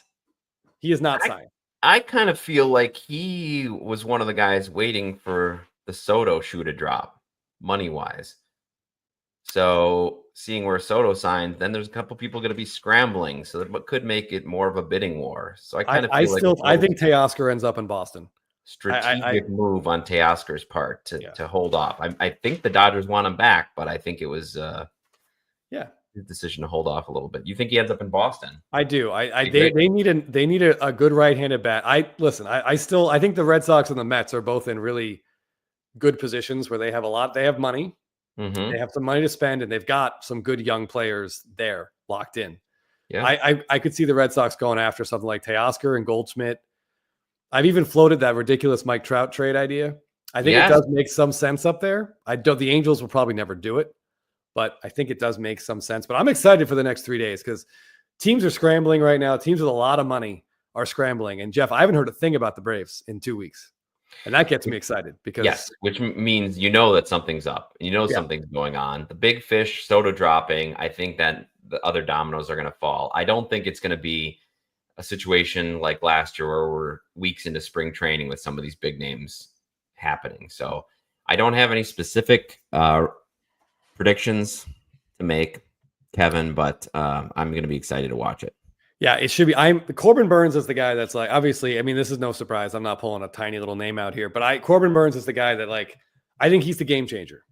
he is not signed. I kind of feel like he was one of the guys waiting for the Soto shoe to drop, money-wise. So seeing where Soto signed, then there's a couple people going to be scrambling, so that could make it more of a bidding war. So I kind of feel I think Teoscar ends up in Boston. Strategic move on Teoscar's part to hold off. I think the Dodgers want him back, but I think it was his decision to hold off a little bit. You think he ends up in Boston? I do. They need a good right-handed bat. I think the Red Sox and the Mets are both in really good positions where they have money. Mm-hmm. They have some money to spend, and they've got some good young players there locked in. Yeah, I could see the Red Sox going after something like Teoscar and Goldschmidt. I've even floated that ridiculous Mike Trout trade idea. I think it does make some sense up there. The Angels will probably never do it, but I think it does make some sense. But I'm excited for the next 3 days because teams are scrambling right now. Teams with a lot of money are scrambling. And Jeff, I haven't heard a thing about the Braves in 2 weeks. And that gets me excited because which means that something's up. Something's going on. The big fish, Soto dropping. I think that the other dominoes are going to fall. I don't think it's going to be a situation like last year where we're weeks into spring training with some of these big names happening. So I don't have any specific predictions to make, Kevin, but I'm going to be excited to watch it. Yeah, it should be. Corbin Burns is the guy that's like, obviously, I mean, this is no surprise. I'm not pulling a tiny little name out here, but Corbin Burns is the guy that I think he's the game changer.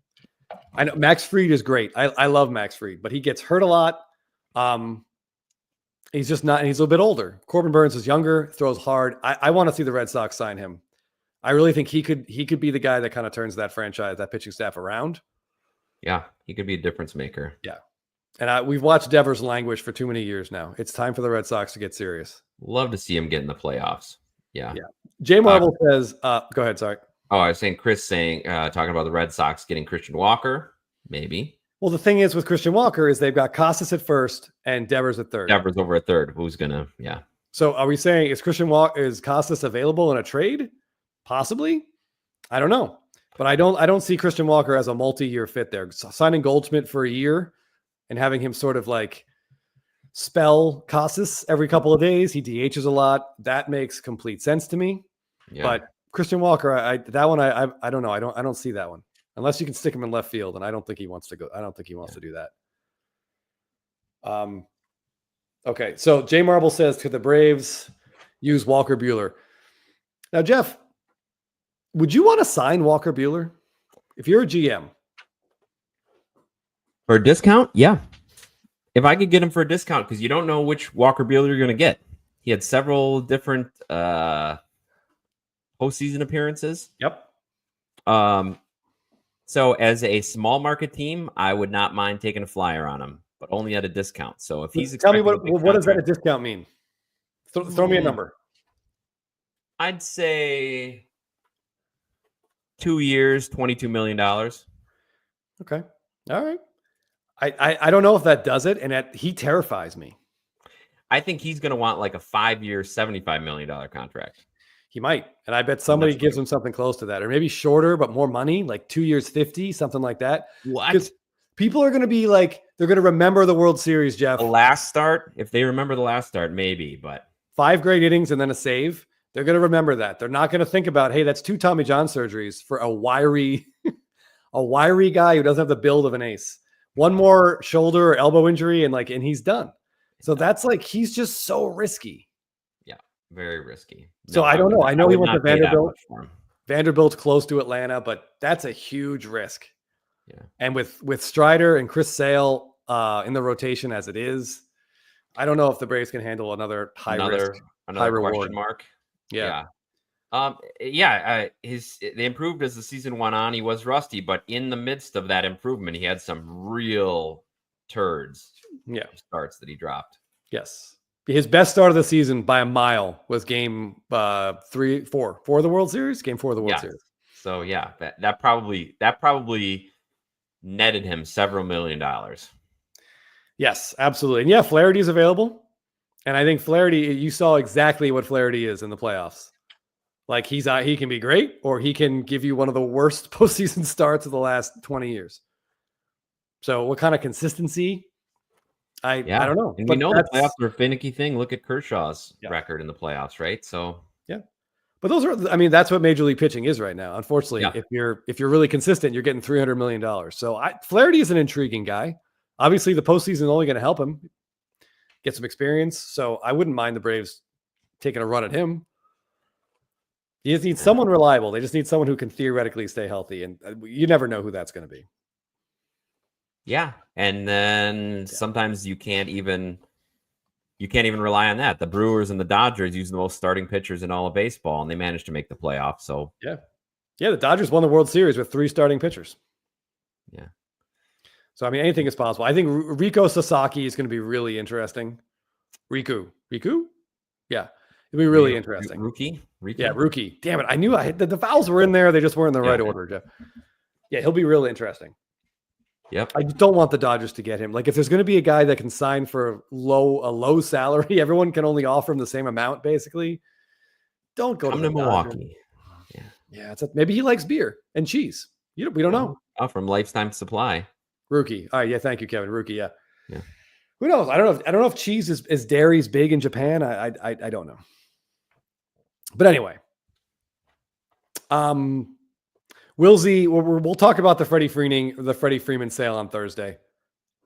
I know Max Fried is great. I love Max Fried, but he gets hurt a lot. He's just not, and he's a little bit older. Corbin Burns is younger, throws hard. I want to see the Red Sox sign him. I really think he could be the guy that kind of turns that franchise, that pitching staff around. Yeah, he could be a difference maker. Yeah. And we've watched Devers languish for too many years now. It's time for the Red Sox to get serious. Love to see him get in the playoffs. Yeah. Jay Marble says, go ahead, sorry. Oh, I was saying Chris talking about the Red Sox getting Christian Walker, maybe. Well, the thing is with Christian Walker is they've got Costas at first and Devers at third. Devers over at third. Who's gonna? Yeah. So are we saying is Costas available in a trade? Possibly. I don't know, but I don't see Christian Walker as a multi-year fit there. So signing Goldschmidt for a year and having him sort of like spell Costas every couple of days. He DHs a lot. That makes complete sense to me. Yeah. But Christian Walker, I don't know. I don't see that one unless you can stick him in left field, and I don't think he wants to go. I don't think he wants to do that. Okay, so Jay Marble says, could the Braves use Walker Buehler? Now, Jeff, would you want to sign Walker Buehler if you're a GM? For a discount? Yeah. If I could get him for a discount, because you don't know which Walker Buehler you're going to get. He had several different postseason appearances. Yep. So as a small market team, I would not mind taking a flyer on him, but only at a discount. So if he's tell me what does that a discount mean? Throw me a number. I'd say 2 years, $22 million. Okay. All right. I don't know if that does it, and he terrifies me. I think he's going to want like a 5-year, $75 million contract. He might, and I bet somebody gives him something close to that, or maybe shorter but more money, like 2 years, 50, something like that. What? Because people are going to be like, they're going to remember the World Series, Jeff. The last start, if they remember the last start, maybe, but 5 great innings and then a save. They're going to remember that. They're not going to think about, hey, that's 2 Tommy John surgeries for a wiry guy who doesn't have the build of an ace. One more shoulder or elbow injury and he's done. So that's he's just so risky. Yeah, very risky. So I don't know. I know he went to Vanderbilt. Vanderbilt's close to Atlanta, but that's a huge risk. Yeah. And with Strider and Chris Sale in the rotation as it is, I don't know if the Braves can handle another high risk, high reward. Question mark. Yeah. They improved as the season went on. He was rusty, but in the midst of that improvement, he had some real turds. Yeah. Starts that he dropped. Yes. His best start of the season by a mile was game 4 of the World Series. Game 4 of the World Series. So yeah, that probably netted him several $1 million. Yes, absolutely. And yeah, Flaherty is available. And I think Flaherty, you saw exactly what Flaherty is in the playoffs. He can be great, or he can give you one of the worst postseason starts of the last 20 years. So what kind of consistency? I don't know. And we know the playoffs are a finicky thing. Look at Kershaw's record in the playoffs, right? So yeah. But that's what Major League pitching is right now. Unfortunately, if you're really consistent, you're getting $300 million. So Flaherty is an intriguing guy. Obviously, the postseason is only going to help him get some experience. So I wouldn't mind the Braves taking a run at him. You just need someone reliable. They just need someone who can theoretically stay healthy, and you never know who that's going to be. Yeah, and then sometimes you can't even rely on that. The Brewers and the Dodgers use the most starting pitchers in all of baseball, and they managed to make the playoffs. So yeah, the Dodgers won the World Series with 3 starting pitchers. Yeah. So anything is possible. I think Rico Sasaki is going to be really interesting. Riku, yeah. It'll be really interesting. Rookie? Yeah, rookie. Damn it. I knew the vowels were in there. They just weren't in the right order, Jeff. Yeah, he'll be really interesting. Yep. I don't want the Dodgers to get him. If there's going to be a guy that can sign for a low salary, everyone can only offer him the same amount, basically. Don't go to Milwaukee. Yeah. Maybe he likes beer and cheese. We don't know. From Lifetime Supply. Rookie. All right. Yeah. Thank you, Kevin. Rookie. Yeah. Yeah. Who knows? I don't know if cheese is dairy's big in Japan. I don't know. But anyway, Wilsey, we'll talk about the Freddie Freeman sale on Thursday.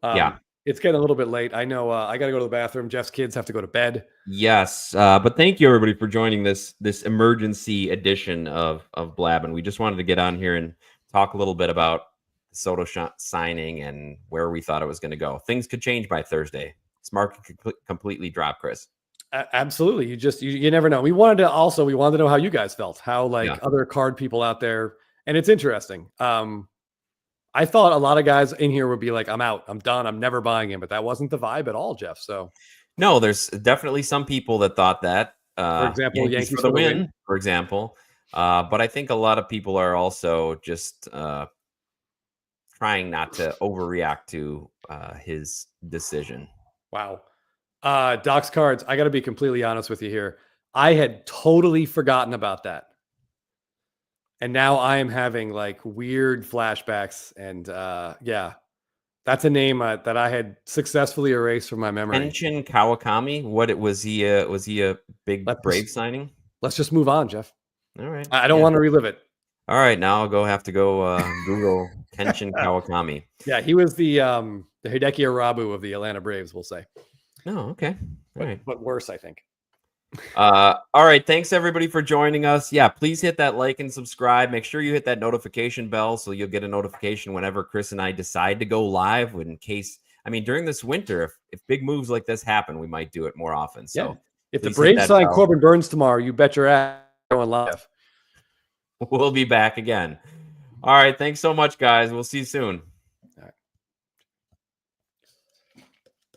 It's getting a little bit late. I know I got to go to the bathroom. Jeff's kids have to go to bed. Yes, but thank you everybody for joining this emergency edition of Blabbin. We just wanted to get on here and talk a little bit about Soto signing and where we thought it was going to go. Things could change by Thursday. This market could completely drop, Chris. Absolutely. You never know. We wanted to know how you guys felt, how other card people out there. And it's interesting. I thought a lot of guys in here would be like, I'm out, I'm done, I'm never buying him. But that wasn't the vibe at all, Jeff. So, No, there's definitely some people that thought that. for example, Yankees for the win, for example. But I think a lot of people are also just trying not to overreact to his decision. Wow. Doc's cards. I got to be completely honest with you here. I had totally forgotten about that. And now I am having like weird flashbacks. And yeah, that's a name that I had successfully erased from my memory. Kenshin Kawakami. What it was he? Was he a big Brave signing? Let's just move on, Jeff. All right. I don't want to relive it. All right, now I'll have to go Google Kenshin Kawakami. Yeah, he was the Hideki Arabu of the Atlanta Braves, we'll say. Oh, okay. All right. But worse, I think. All right. Thanks everybody for joining us. Yeah, please hit that like and subscribe. Make sure you hit that notification bell so you'll get a notification whenever Chris and I decide to go live. In case, I mean, during this winter, if big moves like this happen, we might do it more often. So yeah. If the Braves sign Corbin Burns tomorrow, you bet your ass going live. We'll be back again. All right. Thanks so much, guys. We'll see you soon.